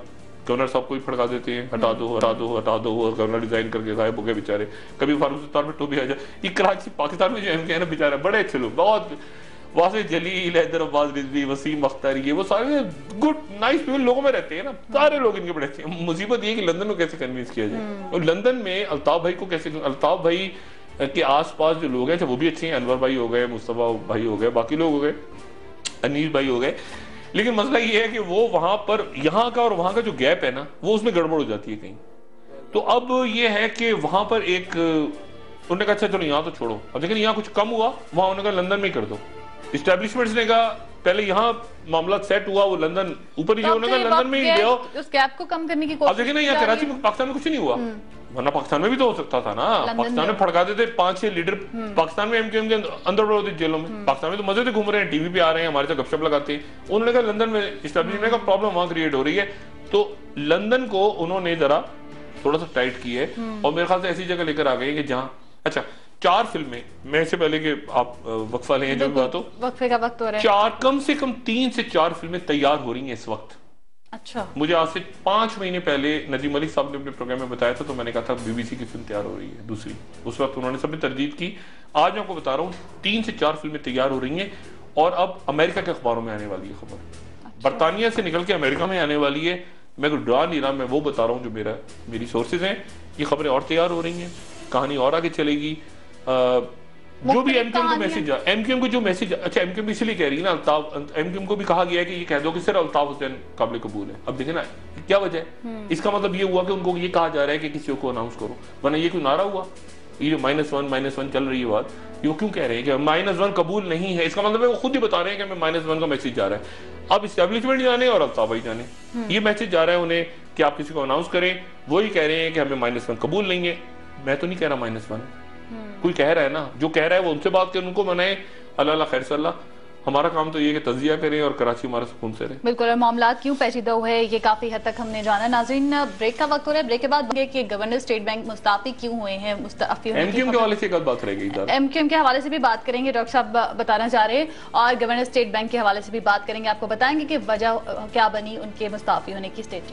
Speaker 2: गवर्नर साहब को ही फड़का देते हैं, हटा दो, और गवर्नर रिजाइन करके गायब हो गए बेचारे। कभी फारूक सत्तार में टोपी आ जाए। ये कराची पाकिस्तान में जो एमके ना बेचारे बड़े अच्छे लोग, बहुत वासे जलील, हैदर अब्बास रिजवी, वसीम अख्तर, ये वो सारे गुड नाइस पीपल लोगों में रहते हैं ना, सारे लोग इनके बड़े अच्छे। मुसीबत ये कि लंदन में कैसे कन्विंस किया जाए, और लंदन में अल्ताफ भाई को कैसे, अल्ताफ भाई के आसपास जो लोग हैं वो भी अच्छे हैं, अनवर भाई हो गए, मुस्तफा भाई हो गए, बाकी लोग हो गए, अनीस भाई हो गए, लेकिन मसला ये है कि वो वहां पर यहाँ का और वहां का जो गैप है ना, वो उसमें गड़बड़ हो जाती है कहीं। तो अब ये है कि वहां पर एक उन्होंने कहा अच्छा चलो यहाँ तो छोड़ो, अब लेकिन यहाँ कुछ कम हुआ, वहां उन्होंने कहा लंदन में कर दो। इस्टेब्लिशमेंट्स ने कहा पहले यहाँ मामला सेट हुआ, वो लंदन ऊपर ही उन्होंने कहा लंदन में ही गया,
Speaker 1: उस गैप को कम करने की
Speaker 2: अब देखिए ना यहाँ कराची में पाकिस्तान में कुछ नहीं हुआ, वरना पाकिस्तान में भी तो हो सकता था ना। पाकिस्तान में फड़का देते 5-6 लीडर, पाकिस्तान में एमक्यूएम के अंदर होते जेलों में, पाकिस्तान में तो मजे से घूम रहे हैं, टीवी पे आ रहे हैं, हमारे साथ गपशप लगाते हैं। उन्होंने कहा लंदन में इस्टेब्लिशमेंट का प्रॉब्लम वहां क्रिएट हो रही है, तो लंदन को उन्होंने जरा थोड़ा सा टाइट की है और मेरे ख्याल से ऐसी जगह लेकर आ गए कि जहां अच्छा 4 फिल्में, मैं इससे पहले कि आप वक्फा लें जो भी बात हो,
Speaker 1: वक्फे का वक्त हो रहा है,
Speaker 2: कम से कम 3 से 4 फिल्में तैयार हो रही हैं इस वक्त।
Speaker 1: अच्छा,
Speaker 2: मुझे आज से 5 महीने पहले नजीम मलिक साहब ने अपने प्रोग्राम में बताया था, तो मैंने कहा था बीबीसी की फिल्म तैयार हो रही है दूसरी, उस वक्त उन्होंने सबने तरजीह की। आज मैं आपको बता रहा हूँ 3 से 4 फिल्में तैयार हो रही हैं और अब अमेरिका के अखबारों में आने वाली है खबर,
Speaker 1: अच्छा।
Speaker 2: बरतानिया से निकल के अमेरिका में आने वाली है। मैं कोई डरा नहीं रहा, मैं वो बता रहा हूँ जो मेरी सोर्सेज हैं, ये खबरें और तैयार हो रही हैं, कहानी और आगे चलेगी। जो भी एमक्यूएम को मैसेज, एमक्यूएम को जो मैसेज, अच्छा एमक्यूएम इसलिए कह रही है ना, अल्ताफ, एमक्यूएम को भी कहा गया है कि ये कह दो कि सिर्फ अल्ताफ हुसैन काबिल कबूल है। अब देखे ना क्या वजह है, इसका मतलब ये हुआ कि उनको ये कहा जा रहा है कि किसी को अनाउंस करो, वरना ये कोई नारा हुआ, ये जो -1 चल रही है बात, ये क्यों कह रहे हैं कि -1 कबूल नहीं है, इसका मतलब है वो खुद ही बता रहे हैं कि हमें -1 का मैसेज जा रहा है। अब इस्टेब्लिशमेंट जाने और अल्ताफ भाई जाने, ये मैसेज जा रहा है उन्हें कि आप किसी को अनाउंस करें, वो ही कह रहे हैं कि हमें -1 कबूल नहीं है। मैं तो नहीं कह रहा -1, कोई कह रहा है ना, जो कह रहा है वो उनसे बात करें, उनको मनाए, अल्लाह खैर सल्ला। हमारा काम तो ये कि तजिया करें और कराची हमारा सुकून से रहे।
Speaker 1: बिल्कुल, और मामला क्यों पेचीदा हुए ये काफी हद तक हमने जाना। नाज़रीन, ब्रेक का वक्त हो रहा है, ब्रेक के बाद कि गवर्नर स्टेट बैंक मुस्ताफी क्यों हुए हैं, मुस्ताफी
Speaker 2: एमक्यूएम के हवाले से एक बात रहेगी,
Speaker 1: एमक्यूएम के हवाले से भी बात करेंगे, डॉक्टर साहब बताना चाह रहे हैं, और गवर्नर स्टेट बैंक के हवाले से भी बात करेंगे, आपको बताएंगे कि वजह क्या बनी उनके मुस्ताफी होने की। स्टेट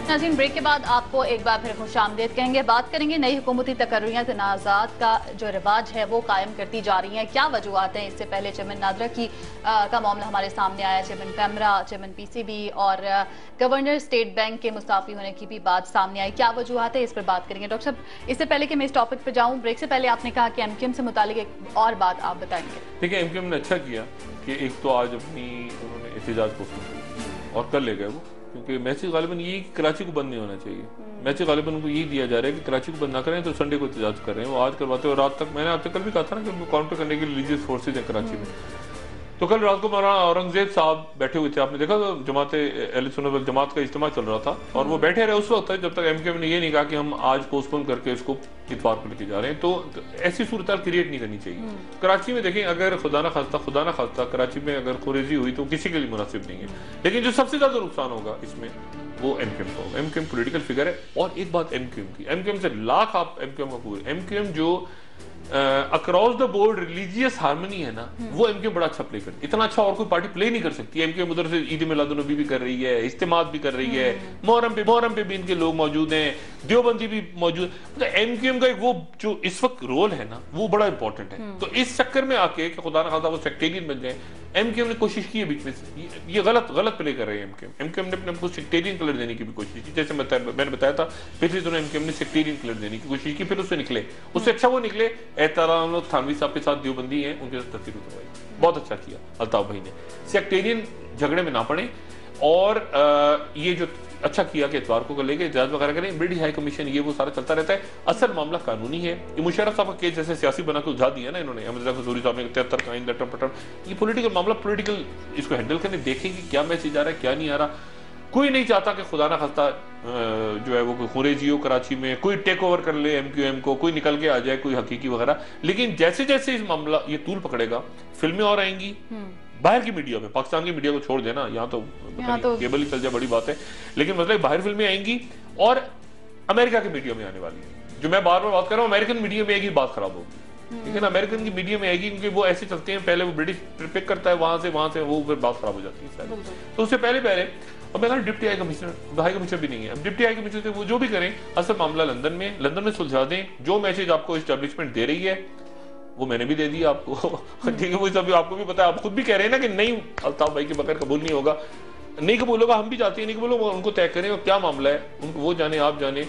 Speaker 1: नाज़रीन, ब्रेक के बाद आपको एक बार फिर खुशामदीद कहेंगे। बात करेंगे नई हुकूमती तकर्रियाँ तनाज़ात का जो रिवाज है वो कायम करती जा रही हैं, क्या वजूहत हैं। इससे पहले चेयरमैन नादरा का मामला हमारे सामने आया, चेयरमैन पैमरा, चेयरमैन पीसीबी और गवर्नर स्टेट बैंक के मुस्ताफी होने की भी बात सामने आई, क्या वजूहत है, इस पर बात करेंगे। डॉक्टर साहब, इससे पहले कि मैं इस टॉपिक पर जाऊँ, ब्रेक से पहले आपने कहा कि एमक्यूएम से मुतालिक एक और बात आप बताएंगे।
Speaker 2: देखिए, एमक्यूएम ने अच्छा किया कि एक तो आज अपनी उन्होंने एहतजाज को और कर ले गए वो, क्योंकि मैसेज गालिबन ये कराची को बंद नहीं होना चाहिए, मैसेज गालिबन उनको ये दिया जा रहा है कि कराची को बंद ना करें तो संडे को एहतजाज कर रहे हैं, वो आज करवाते हैं। रात तक मैंने आपसे कल भी कहा था ना कि उनको काउंटर करने के लिए रिलीजियस फोर्सेज हैं कराची में, तो कल रात को मौलाना औरंगजेब साहब बैठे हुए थे, आपने देखा तो जमात अहले सुन्नत वल जमात का इज्तिमा चल रहा था, और वो बैठे रहे उस वक्त तक जब तक एमक्यूएम ने ये नहीं कहा कि हम आज पोस्टपोन करके इसको इतवार को लेके जा रहे हैं। तो ऐसी सूरत क्रिएट नहीं करनी चाहिए। कराची में देखें, अगर खुदा ना खास्ता कराची में अगर खुरेजी हुई तो किसी के लिए मुनासिब नहीं है, लेकिन जो सबसे ज्यादा नुकसान होगा इसमें वो एमक्यूएम का होगा। एमक्यूएम पॉलिटिकल फिगर है। और एक बात एमक्यूएम की, एमक्यूएम से लाख आप एमक्यूएम का पूरे, एमक्यूएम जो across the board religious harmony है ना, वो एमक्यूएम बड़ा अच्छा प्ले करती है, इतना अच्छा और कोई पार्टी प्ले नहीं कर सकती। एमक्यूएम उधर से ईद मिलादुन्नबी भी कर रही है, इज्तिमात भी कर रही है, मुहर्रम पे भी इनके लोग मौजूद हैं, देवबंदी भी मौजूद, मतलब एमक्यूएम का एक वो जो इस वक्त रोल है ना, वो बड़ा इंपॉर्टेंट है। तो इस चक्कर में आके कि खुदा ना खास्ता वो सेक्टेरियन बन जाए, एमक्यूएम ने कोशिश की है बीच में से, ये गलत प्ले कर रहे हैं एमक्यूएम। एमक्यूएम ने अपने सेक्टेरियन कलर देने की भी कोशिश की, जैसे मैंने बताया था पिछले दिनों एमक्यूएम ने सेक्टेरियन कलर देने की कोशिश की, फिर उससे निकले, उससे अच्छा वो निकले एहतराम थानवी साहब के साथ देवबंदी हैं, उनके साथ तस्वीर उतरवाई, बहुत अच्छा किया अल्ताफ भाई ने, सेक्टेरियन झगड़े में ना पड़े, और ये जो अच्छा किया कि इतवार को लेके इजाजत वगैरह करें, ब्रिटिश हाई कमीशन ये वो सारा चलता रहता है। असल मामला कानूनी है। ये मुशर्रफ साहब का केस जैसे सियासी बना के उलझा दिया ना इन्होंने, अहमद कसूरी साहब ने 73 का इन लटर पटर, ये पॉलिटिकल मामला, पॉलिटिकल इसको हैंडल करने, देखें कि क्या मैसेज आ रहा है क्या नहीं आ रहा। कोई नहीं चाहता कि खुदा ना खास्ता जो है वो कोई खुरेजी हो कराची में, कोई टेक ओवर कर ले एमक्यूएम को, कोई निकल के आ जाए कोई हकीकी वगैरह। लेकिन जैसे जैसे इस मामला ये तूल पकड़ेगा, फिल्में और आएंगी बाहर की मीडिया में, पाकिस्तान की मीडिया को छोड़ देना, यहाँ तो केबल ही चल जाए बड़ी बात है, लेकिन मतलब बाहर फिल्में आएंगी और अमेरिका की मीडिया में आने वाली है। जो मैं बार बार बात कर रहा हूँ, अमेरिकन मीडिया में आएगी बात खराब होगी, लेकिन अमेरिकन की मीडिया में आएगी क्योंकि वो ऐसे चलते हैं, पहले वो ब्रिटिश पिक करता है वहां से वो फिर बात खराब हो जाती है। तो उससे पहले अब मैं डिप्टी हाई कमिश्नर भी नहीं है, अब डिप्टी हाई कमिश्नर से वो जो भी करें, असल मामला लंदन में सुलझा दें। जो मैसेज आपको एस्टेब्लिशमेंट दे रही है वो मैंने भी दे दिया आपको। ठीक है, वो सब आपको भी पता है, आप खुद भी कह रहे हैं ना कि नहीं अल्ताफ भाई के बगैर कबूल नहीं होगा, नहीं कबूल होगा, हम भी चाहते हैं नहीं कबूल होगा, उनको तय करें और क्या मामला है उनको वो जाने, आप जाने,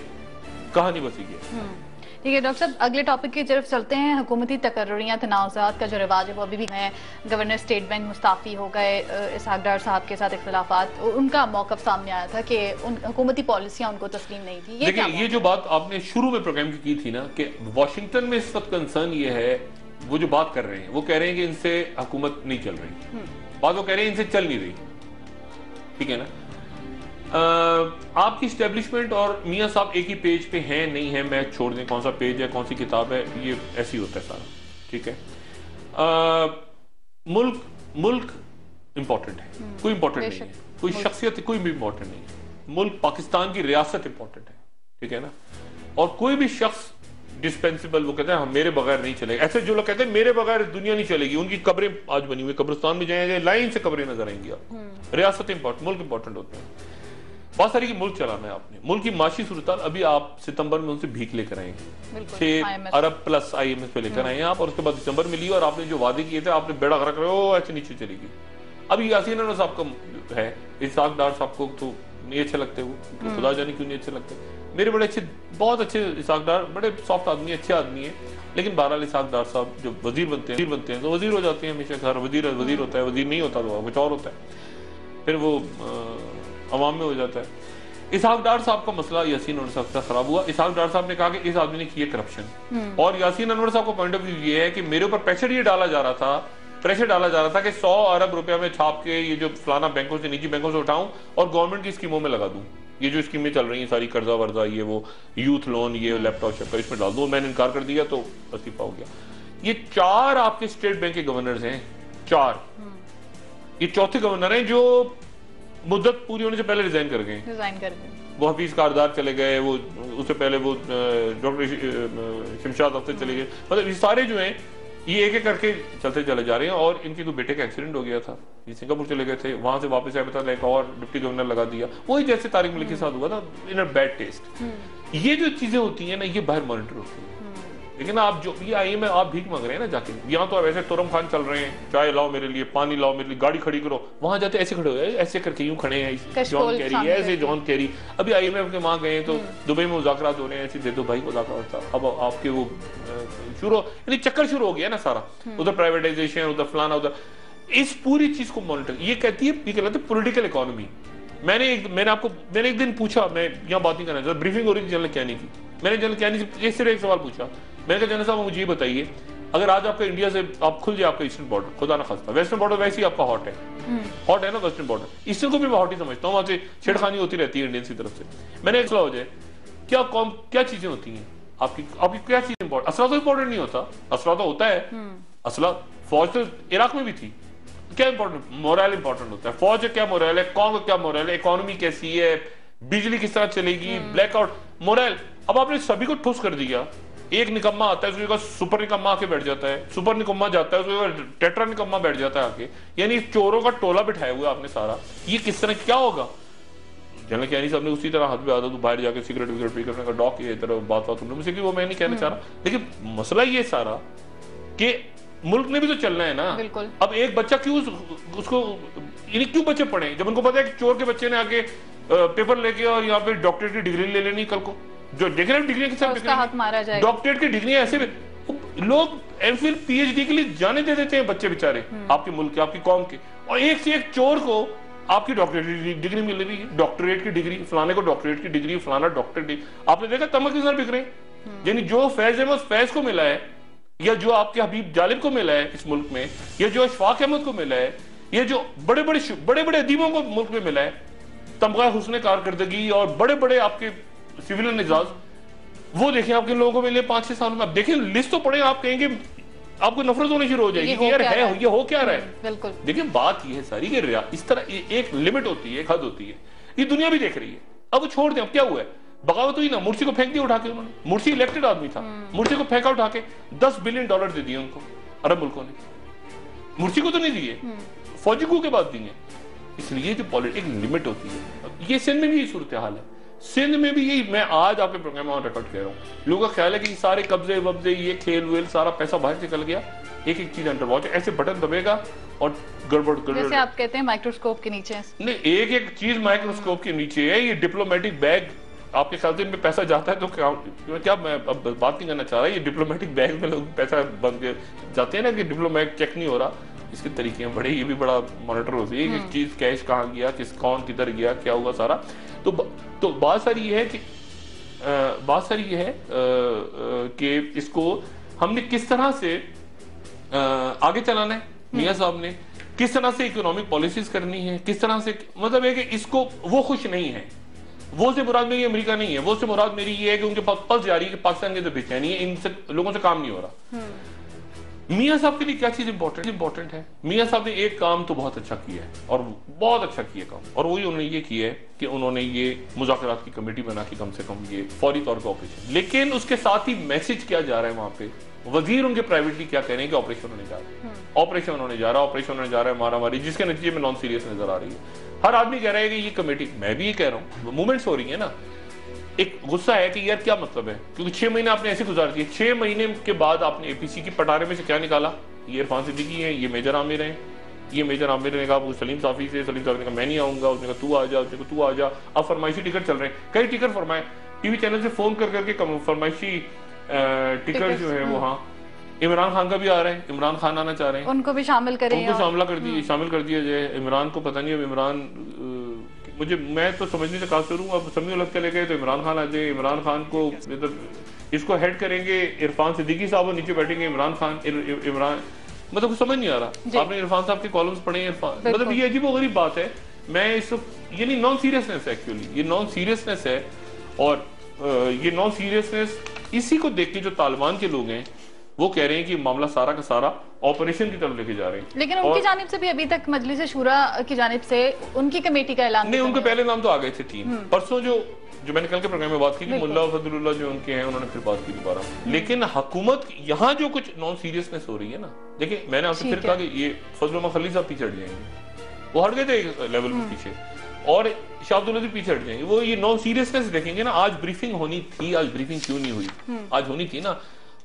Speaker 2: कहानी बसी है।
Speaker 1: ठीक है डॉक्टर साहब, अगले टॉपिक की तरफ चलते हैं। हुकूमती तकर्रुरियां तनाज़ात का जो रिवाज है वो अभी भी है। गवर्नर स्टेट बैंक मुस्ताफ़ी हो गए, इसहाक डार साहब के साथ इख्तिलाफात, उनका मौक़िफ़ सामने आया था कि हुकूमती पॉलिसियां उनको तस्लीम नहीं थी।
Speaker 2: देखिए ये जो बात आपने शुरू में प्रोग्राम की थी ना कि वाशिंगटन में इस वक्त कंसर्न ये है, वो जो बात कर रहे हैं वो कह रहे हैं कि इनसे हुकूमत नहीं चल रही, बात वो कह रहे हैं इनसे चल नहीं रही, ठीक है ना। आपकी स्टैब्लिशमेंट और मियां साहब एक ही पेज पे हैं नहीं है, मैं छोड़ दें कौन सा पेज है कौन सी किताब है, ये ऐसी होता है सारा, ठीक है। मुल्क इंपॉर्टेंट है, कोई इंपॉर्टेंट नहीं है, कोई शख्सियत कोई भी इंपॉर्टेंट नहीं है, मुल्क पाकिस्तान की रियासत इंपॉर्टेंट है, ठीक है ना। और कोई भी शख्स डिस्पेंसिबल, वो कहते हैं हम मेरे बगैर नहीं चलेगा, ऐसे जो लोग कहते हैं मेरे बगैर दुनिया नहीं चलेगी, उनकी कब्रें आज बनी हुई, कब्रिस्तान में जाएंगे लाइन से कब्रें नजर आएंगी आप। रियासत इंपॉर्टेंट, मुल्क इंपॉर्टेंट होते हैं। बहुत सारी की मुल्क चलाना है आपने, मुल्क की माशी सूरत अभी आप सितंबर में उनसे भीख लेकर आएंगे, 6 अरब प्लस IMF पे लेकर आए आप, और उसके बाद दिसंबर में ली और आपने जो वादे किए थे आपने बेड़ा गर्क रहे हो, ऐसे नीचे चलेगी। अभी यासीन अनवर साहब का है, इसहाक डार साहब को तो नहीं अच्छे लगते, वो खुदा जाने क्यों नहीं अच्छे लगते, मेरे बड़े अच्छे, बहुत अच्छे इसहाक डार, बड़े सॉफ्ट आदमी, अच्छे आदमी है, लेकिन बहरहाल इसहाक डार साहब जब वजीर बनते हैं तो वजीर हो जाते हैं हमेशा, घर वजीर होता है, वजीर नहीं होता तो कुछ और होता है, फिर वो अवाम में हो जाता है। इसहाक डार साहब का मसला यासीन अनवर साहब से खराब हुआ। इसहाक डार साहब ने कहा कि इस आदमी ने किए करप्शन, और यासीन अनवर साहब का पॉइंट ऑफ व्यू ये है कि मेरे ऊपर प्रेशर डाला जा रहा था कि 100 अरब रुपया में छाप के ये जो फलाना बैंकों से, निजी बैंकों से उठाऊं और गवर्नमेंट की स्कीमों में लगा दूं, ये जो स्कीमें चल रही हैं सारी, कर्जा वर्जा, ये वो यूथ लोन, ये लैपटॉप शैपटॉप, इसमें डाल दूं। मैंने इनकार कर दिया तो वसीफा हो गया। ये 4 आपके स्टेट बैंक के गवर्नर्स हैं, 4, ये चौथे गवर्नर हैं जो मुद्दत पूरी होने से पहले रिजाइन कर गए। वो हफीज कारदार चले गए, वो उससे पहले वो डॉक्टर शमशाद अख्तर चले गए, मतलब ये सारे जो हैं ये एक एक करके चलते चले जा रहे हैं। और इनके तो बेटे का एक्सीडेंट हो गया था, ये सिंगापुर चले गए थे, वहां से वापस आए, पता एक और डिप्टी गवर्नर लगा दिया, वही जैसे तारिक मलिक के साथ हुआ था, इन अ बैड टेस्ट। ये जो चीजें होती है ना, ये बाहर मॉनिटर होती है, लेकिन आप जो ये आई में आप भीख मांग रहे हैं ना जाके, यहाँ तो अब ऐसे तुरम खान चल रहे हैं, चाय लाओ मेरे लिए, पानी लाओ मेरे लिए, गाड़ी खड़ी करो, वहां जाते ऐसे खड़े हो, ऐसे करके यूं खड़े हैं जॉन कैरी, ऐसे जॉन कैरी। अभी IMF के वहां गए तो दुबई में मुज़ाकरात हो रहे हैं, ऐसे दे दो भाई मुज़ाकरात, अब आपके वो शुरू, यानी चक्कर शुरू हो गया ना सारा, उधर प्राइवेटाइजेशन, उधर फलाना, उधर इस पूरी चीज को मॉनिटर, ये कहती है, ये कहलाते हैं पॉलिटिकल इकोनॉमी। मैंने एक दिन पूछा, मैं यहाँ बात नहीं करना चाहता, ब्रीफिंग हो रही थी जनरल कैनी की, मैंने जनरल कैनी से सिर्फ एक सवाल पूछा, मैंने कहा जनरल साहब मुझे ये बताइए, अगर आज आपका इंडिया से आप खुल जाए आपका ईस्टर्न बॉर्डर, खुदा ना खास्ता, वेस्टर्न बॉर्डर वैसे ही आपका हॉट है ना वेस्टर्न बॉर्डर, ईस्टर्न को भी मैं हॉट ही समझता हूँ, वहां से छेड़खानी होती रहती है इंडियंस की तरफ से। मैंने एक सवाल हो जाए, क्या चीजें होती हैं आपकी क्या चीज इंपॉर्टेंट, असला तो इंपॉर्टेंट नहीं होता, असला तो होता है, असला फौज तो इराक में भी थी, क्या इंपॉर्टेंट, मोरल इंपॉर्टेंट होता है, फौज क्या मोरल है, कौन का क्या मोरल है, इकोनॉमी कैसी है, बिजली किस तरह चलेगी, ब्लैकआउट, मोरल। अब आपने सभी को ठुस कर दिया, एक निकम्मा आता है उसके बाद सुपर निकम्मा आके बैठ जाता है, सुपर निकम्मा जाता है उसके बाद टेट्रा निकम्मा बैठ जाता है आके, यानी चोरों का टोला बिठाया हुआ आपने सारा, ये किस तरह क्या होगा। जनरल कैनी साहब ने उसी तरह हाथ में आता तो बाहर जाके सिगरेट विगरेट पी करने का डॉक, ये तरह बात तुमने मुझसे की, वो मैं नहीं कहना चाह रहा, लेकिन मसला ये सारा कि मुल्क ने भी तो चलना है ना। अब एक बच्चा क्यों उसको, क्यों बच्चे पढ़े जब उनको पता है कि चोर के बच्चे ने आके पेपर लेके और यहाँ पे डॉक्टरेट की डिग्री ले लेनी, कल को जो डिग्री के साथ डॉक्टरेट की डिग्री ऐसे लोग एमफिल PhD के लिए जाने दे देते हैं बच्चे बेचारे, आपके मुल्क के, आपकी कौम के, और एक से एक चोर को आपकी डॉक्टरेट डिग्री मिल रही है, डॉक्टरेट की डिग्री, फलाने को डॉक्टरेट की डिग्री, फलाना डॉक्टरेट। आपने देखा तमक किस तरह बिक रहे हैं, यानी जो फैज अहमद फैज को मिला है, या जो आपके हबीब जालिब को मिला है इस मुल्क में, या जो अशफाक अहमद को मिला है, ये जो बड़े बड़े अदीबों को मुल्क में मिला है, तमगा हुस्न कारकर्दगी और बड़े बड़े आपके सिविलियन एजाज, वो देखें आपके लोगों को मिले 5-6 साल में। आप देखें लिस्ट तो पढ़े, आप कहेंगे आपको नफरत होनी शुरू हो जाएगी कि यार है ये हो क्या रहा है।
Speaker 1: बिल्कुल
Speaker 2: देखिए बात ये है सारी कि इस तरह एक लिमिट होती है, एक हद होती है, ये दुनिया भी देख रही है। अब वो छोड़ दें, अब क्या हुआ है, बगावत हुई ना, मुर्सी को फेंक दिया उठा के उन्होंने, मुर्सी इलेक्टेड आदमी था, मुर्सी को फेंका उठा के, $10 बिलियन दे दिए उनको अरब मुल्कों ने, मुर्सी को तो नहीं दिए, फौजी को के बाद दिए। इसलिए जो पॉलिटिक्स एक लिमिट होती है, ये सिंध में भी यही सूरत हाल है। सिंध में भी यही, मैं आज आपके प्रोग्राम में रिकॉर्ड कह रहा हूँ, लोगों का ख्याल है कि सारे कब्जे वब्जे, ये खेल वेल, सारा पैसा बाहर निकल गया, एक एक चीज अंडर वॉच, ऐसे बटन दबेगा और गड़बड़
Speaker 1: जैसे आप कहते हैं माइक्रोस्कोप के नीचे।
Speaker 2: नहीं, एक एक चीज माइक्रोस्कोप के नीचे है। ये डिप्लोमेटिक बैग, आपके ख्याल से इनमें पैसा जाता है तो क्या मैं अब बात नहीं करना चाह रहा, ये डिप्लोमेटिक बैग में लोग पैसा बन के जाते हैं ना कि डिप्लोमेट चेक नहीं हो रहा, इसके तरीके हैं बड़े, ये भी बड़ा मॉनिटर होती है कि चीज कैश कहाँ गया, कौन किधर गया, क्या हुआ सारा। तो बात सारी ये है कि इसको हमने किस तरह से आगे चलाना है, मियां साहब ने किस तरह से इकोनॉमिक पॉलिसीज करनी है, किस तरह से, मतलब है कि इसको वो खुश नहीं है, वो से मुराद मेरी अमेरिका नहीं है, वो से मुराद मेरी ये है कि उनके पास पल्स जारी है कि पाकिस्तान के अंदर बेचैनी है, इनसे लोगों से काम नहीं हो रहा। मियां साहब के लिए क्या चीज इंपॉर्टेंट है? मियां साहब ने एक काम तो बहुत अच्छा किया है और बहुत अच्छा किया काम, और वही उन्होंने ये किया है कि उन्होंने ये मुज़ाकरात की कमेटी बना के कम से कम ये फौरी तौर पर ऑपरेशन, लेकिन उसके साथ ही मैसेज क्या जा रहा है वहां पे, वजीर उनके प्राइवेटली क्या कह रहे हैं कि ऑपरेशन होने जा रहा है, ऑपरेशन होने जा रहा है, मारामारी, जिसके नतीजे में नॉन सीरियस नजर आ रही है। हर आदमी कह रहा है कि ये कमेटी, मैं भी ये कह रहा हूँ, मूवमेंट्स हो रही है ना, एक गुस्सा है कि यार क्या मतलब है, क्योंकि 6 महीने आपने ऐसे गुजार दिए, 6 महीने के बाद आपने एपीसी की पटारे में से क्या निकाला, ये इरफान सिद्दीकी है, ये मेजर आमिर हैं, ये मेजर आमिर ने कहा सलीम साफी से, सलीम साफी ने कहा मैं नहीं आऊंगा, उसने कहा तू आ जा, उसने कहा तू आ जा, अब फरमाइशी टिकट चल रहे हैं, कई टिकट फरमाए, टीवी चैनल से फोन कर करके फरमाइशी टिकट जो है वो, हाँ इमरान खान का भी आ रहा है, इमरान खान आना चाह रहे हैं,
Speaker 1: उनको भी शामिल करें,
Speaker 2: उनको शामिल कर दिया जाए। इमरान को पता नहीं, अब इमरान मैं तो समझने से काफिर हूँ, अब समी उलग चले गए तो इमरान खान आ जाए, इमरान खान को इसको हेड करेंगे इरफान सिद्दीकी साहब और नीचे बैठेंगे इमरान खान, इमरान, मतलब कुछ समझ नहीं आ रहा। आपने इरफान साहब के कॉलम्स पढ़े हैं, इरफान, मतलब ये अजीब गरीब बात है। मैं इस ये नहीं, नॉन सीरियसनेस है एक्चुअली, ये नॉन सीरियसनेस है, और ये नॉन सीरियसनेस इसी को देख के जो तालिबान के लोग हैं वो कह रहे हैं कि मामला सारा का सारा ऑपरेशन की तरफ लेके जा रहे हैं।
Speaker 1: लेकिन उनकी जानिब से भी अभी तक मजलिस शूरा की जानिब से उनकी कमेटी का ऐलान
Speaker 2: नहीं, उनके पहले नाम तो आ गए थे 3 परसों, जो मैंने कल के प्रोग्राम में बात की थी, मुल्ला फजलुल्लाह जो उनके हैं, उन्होंने फिर बात की दोबारा। लेकिन हुकूमत यहाँ जो कुछ नॉन सीरियसनेस हो रही है ना, देखिए मैंने आपसे फिर कहा कि ये फजलुल्लाह खलील साहब पीछे हट जाएंगे, वो हट गए थे एक लेवल पे पीछे, और शाह अब्दुल लतीफ पीछे हट जाएंगे, वो ये नॉन सीरियसनेस देखेंगे ना। आज ब्रीफिंग होनी थी, आज ब्रीफिंग क्यों नहीं हुई? आज होनी थी ना,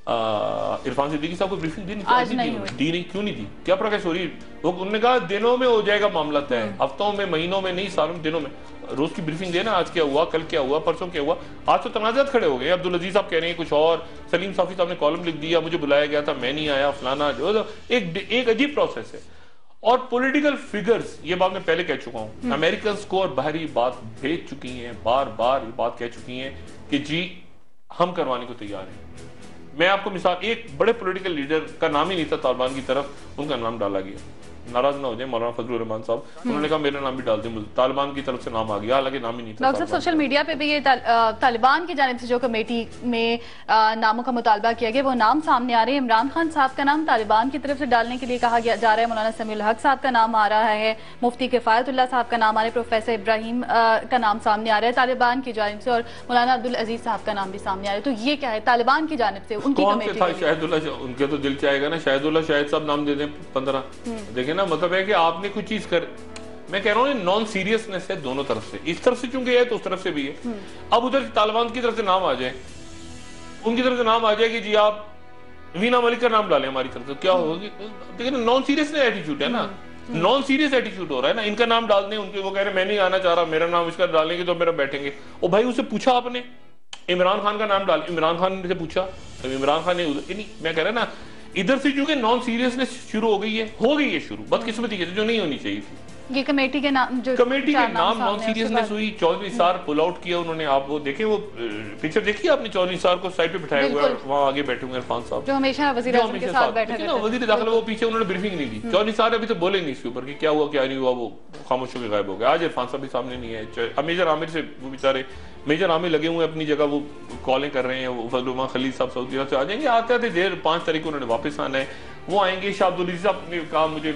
Speaker 2: इरफान सिद्दीकी साहब को ब्रीफिंग दी नहीं, क्यों नहीं दी? क्या प्रोग्रेस हो रही? वो उन्होंने कहा दिनों में हो जाएगा मामला तय, हफ्तों में, महीनों में नहीं, सालों में, दिनों में। रोज की ब्रीफिंग देना, आज क्या हुआ, कल क्या हुआ, परसों क्या हुआ। आज तो तनाजात खड़े हो गए, अब्दुल अजीज साहब कह रहे हैं कुछ और, सलीम साफी साहब ने कॉलम लिख दिया, मुझे बुलाया गया था, मैं नहीं आया, फलाना, जो एक अजीब प्रोसेस है। और पॉलिटिकल फिगर्स, ये बात मैं पहले कह चुका हूं, अमेरिकन को और बाहरी बात भेज चुकी हैं, बार बार ये बात कह चुकी हैं कि जी हम करवाने को तैयार हैं। मैं आपको मिसाल, एक बड़े पॉलिटिकल लीडर का नाम ही नहीं था तालिबान की तरफ, उनका नाम डाला गया, नाराज ना हो जाए मौलाना फजलुर रहमान साहब, उन्होंने कहा मेरा नाम भी डाल दें, तालिबान की तरफ से नाम आ गया, हालांकि नाम ही नहीं था।
Speaker 1: डॉक्टर साहब, सोशल मीडिया पे भी ये तालिबान की जानिब से जो कमेटी में नामों का मुतालबा किया गया, वो नाम सामने आ रहे हैं। इमरान खान साहब का नाम तालिबान की तरफ से डालने के लिए कहा जा रहा है, मौलाना समीउल हक साहब का नाम आ रहा है, मुफ्ती किफायतुल्लाह साहब का नाम आ रहा है, प्रोफेसर इब्राहिम का नाम सामने आ रहा है तालिबान की जानिब से, और मौलाना अब्दुल अजीज साहब का नाम भी सामने आ रहा है। तो ये क्या है तालिबान की जानिब से उनकी कमेटी?
Speaker 2: शाहिदुल्लाह, उनके तो दिल चाहेगा ना शाहिदुल्लाह शाहिद साहब नाम दे दें 15। देखे ना, मतलब है कि आपने कुछ चीज कर, मैं कह रहा हूँ नॉन सीरियसनेस है दोनों तरफ से, इस तरफ से चूंकि है तो उस तरफ से भी है। अब उधर तालिबान की तरफ से नाम आ जाए, उनकी तरफ से नाम आ जाए कि जी आप वीना मलिक का नाम डालें हमारी तरफ से, क्या होगी? देखिए नॉन सीरियस एटीट्यूड है ना, नॉन सीरियस एटीट्यूड हो रहा है ना। इनका नाम डाल दें, उनके वो कह रहे मैं नहीं आना चाह रहा, मेरा नाम इसका डालेंगे तो मेरा बैठेंगे। ओ भाई, उससे पूछा आपने? इमरान खान का नाम डाल, इमरान खान से पूछा, इमरान खान ने नहीं, मैं कह रहा ना इधर से चूंकि नॉन सीरियसनेस शुरू हो गई है शुरू, बदकिस्मती की जो नहीं होनी चाहिए थी।
Speaker 1: ये कमेटी के नाम
Speaker 2: नॉन सीरियसनेस हुई। चौधरी सार पुल आउट किया उन्होंने। आप वो देखें, वो पिक्चर देखिए आपने, चौधरी सार को साइड पे बिठाया हुआ है, वहां आगे बैठे हुए इरफान साहब जो हमेशा वजीर आज़म के साथ बैठे थे, वजीर दाखिला, वो पीछे उन्होंने ब्रीफिंग नहीं दी। चौधरी सार अभी तो बोले नहीं इसके ऊपर कि क्या हुआ क्या नहीं हुआ, वो खामोश होकर गायब हो गया। आज इरफान साहब भी सामने नहीं है। मेजर आमिर से वो बेचारे मेजर आमिर लगे हुए अपनी जगह, वो कॉलें कर रहे हैं। वो फजलुल्लाह खलील साहब सऊदी अरब से आ जाएंगे, आते आते देर 5 तारीख को उन्होंने वापस आना है, वो आएंगे। शाह अब्दुल अजीज साहब ने कहा, मुझे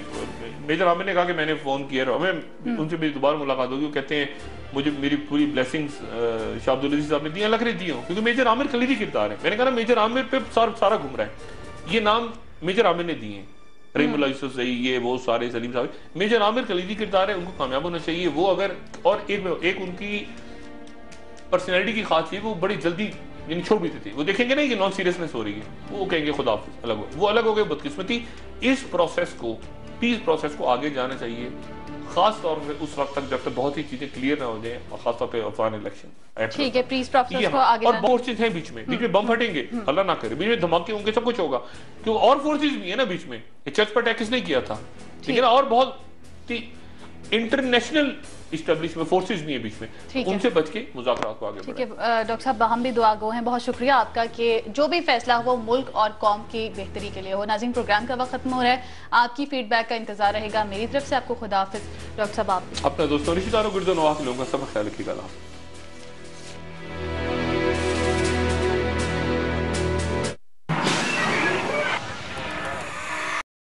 Speaker 2: मेजर आमिर ने कहा कि मैंने फोन किया, हमें उनसे मेरी दोबारा मुलाकात होगी। वो कहते हैं मुझे मेरी पूरी ब्लेसिंग्स शाह अब्दुल अजीज साहब ने दी, लग रही दी हो, क्योंकि मेजर आमिर खलीदी किरदार है। मैंने कहा मेजर आमिर पे सारा घूम रहा है, ये नाम मेजर आमिर ने दिए हैं, रहीमुल्लाह यूसुफ सही, ये वो सारे, सलीम साहब, मेजर आमिर खलीदी किरदार है, उनको कामयाब होना चाहिए। वो अगर, और एक उनकी पर्सनैलिटी की खास चीज वो बड़ी जल्दी यानी छोड़ भी देती है। वो देखेंगे नहीं कि नॉन सीरियसनेस हो रही है, वो कहेंगे खुदा हाफिज, अलग हो, वो अलग हो गए, बदकिस्मती। इस प्रोसेस को, पीस प्रोसेस को आगे जाना चाहिए, खास तौर पे उस वक्त तक जब तक बहुत ही चीजें क्लियर ना हो जाए, और खास तौर पे अफगान इलेक्शन।
Speaker 1: ठीक है, पीस प्रोसेस को आगे
Speaker 2: और फोर्सेस हैं बीच में बम फटेंगे, अल्लाह ना करे, बीच में धमाके होंगे, सब कुछ होगा, क्यों और फोर्सेस भी है ना बीच में। चर्च पर अटैक किसने किया था, ठीक है ना, और बहुत इंटरनेशनल इस्टेब्लिशमेंट फोर्सेस भी है बीच में, उनसे बच के मुज़ाकरात को आगे बढ़ाएं।
Speaker 1: ठीक है डॉक्टर साहब, हम भी दुआ गो हैं, बहुत शुक्रिया आपका कि जो भी फैसला हो वो मुल्क और कौम की बेहतरी के लिए हो। नाज़रीन, प्रोग्राम का वक्त खत्म हो रहा है, आपकी फीडबैक का इंतजार रहेगा। मेरी तरफ से आपको खुदा हाफिज। डॉक्टर साहब, आप
Speaker 2: अपना दोस्तों रिश्तेदारों, गुर्दो नवाज लोगों का सब ख्याल रखिएगा।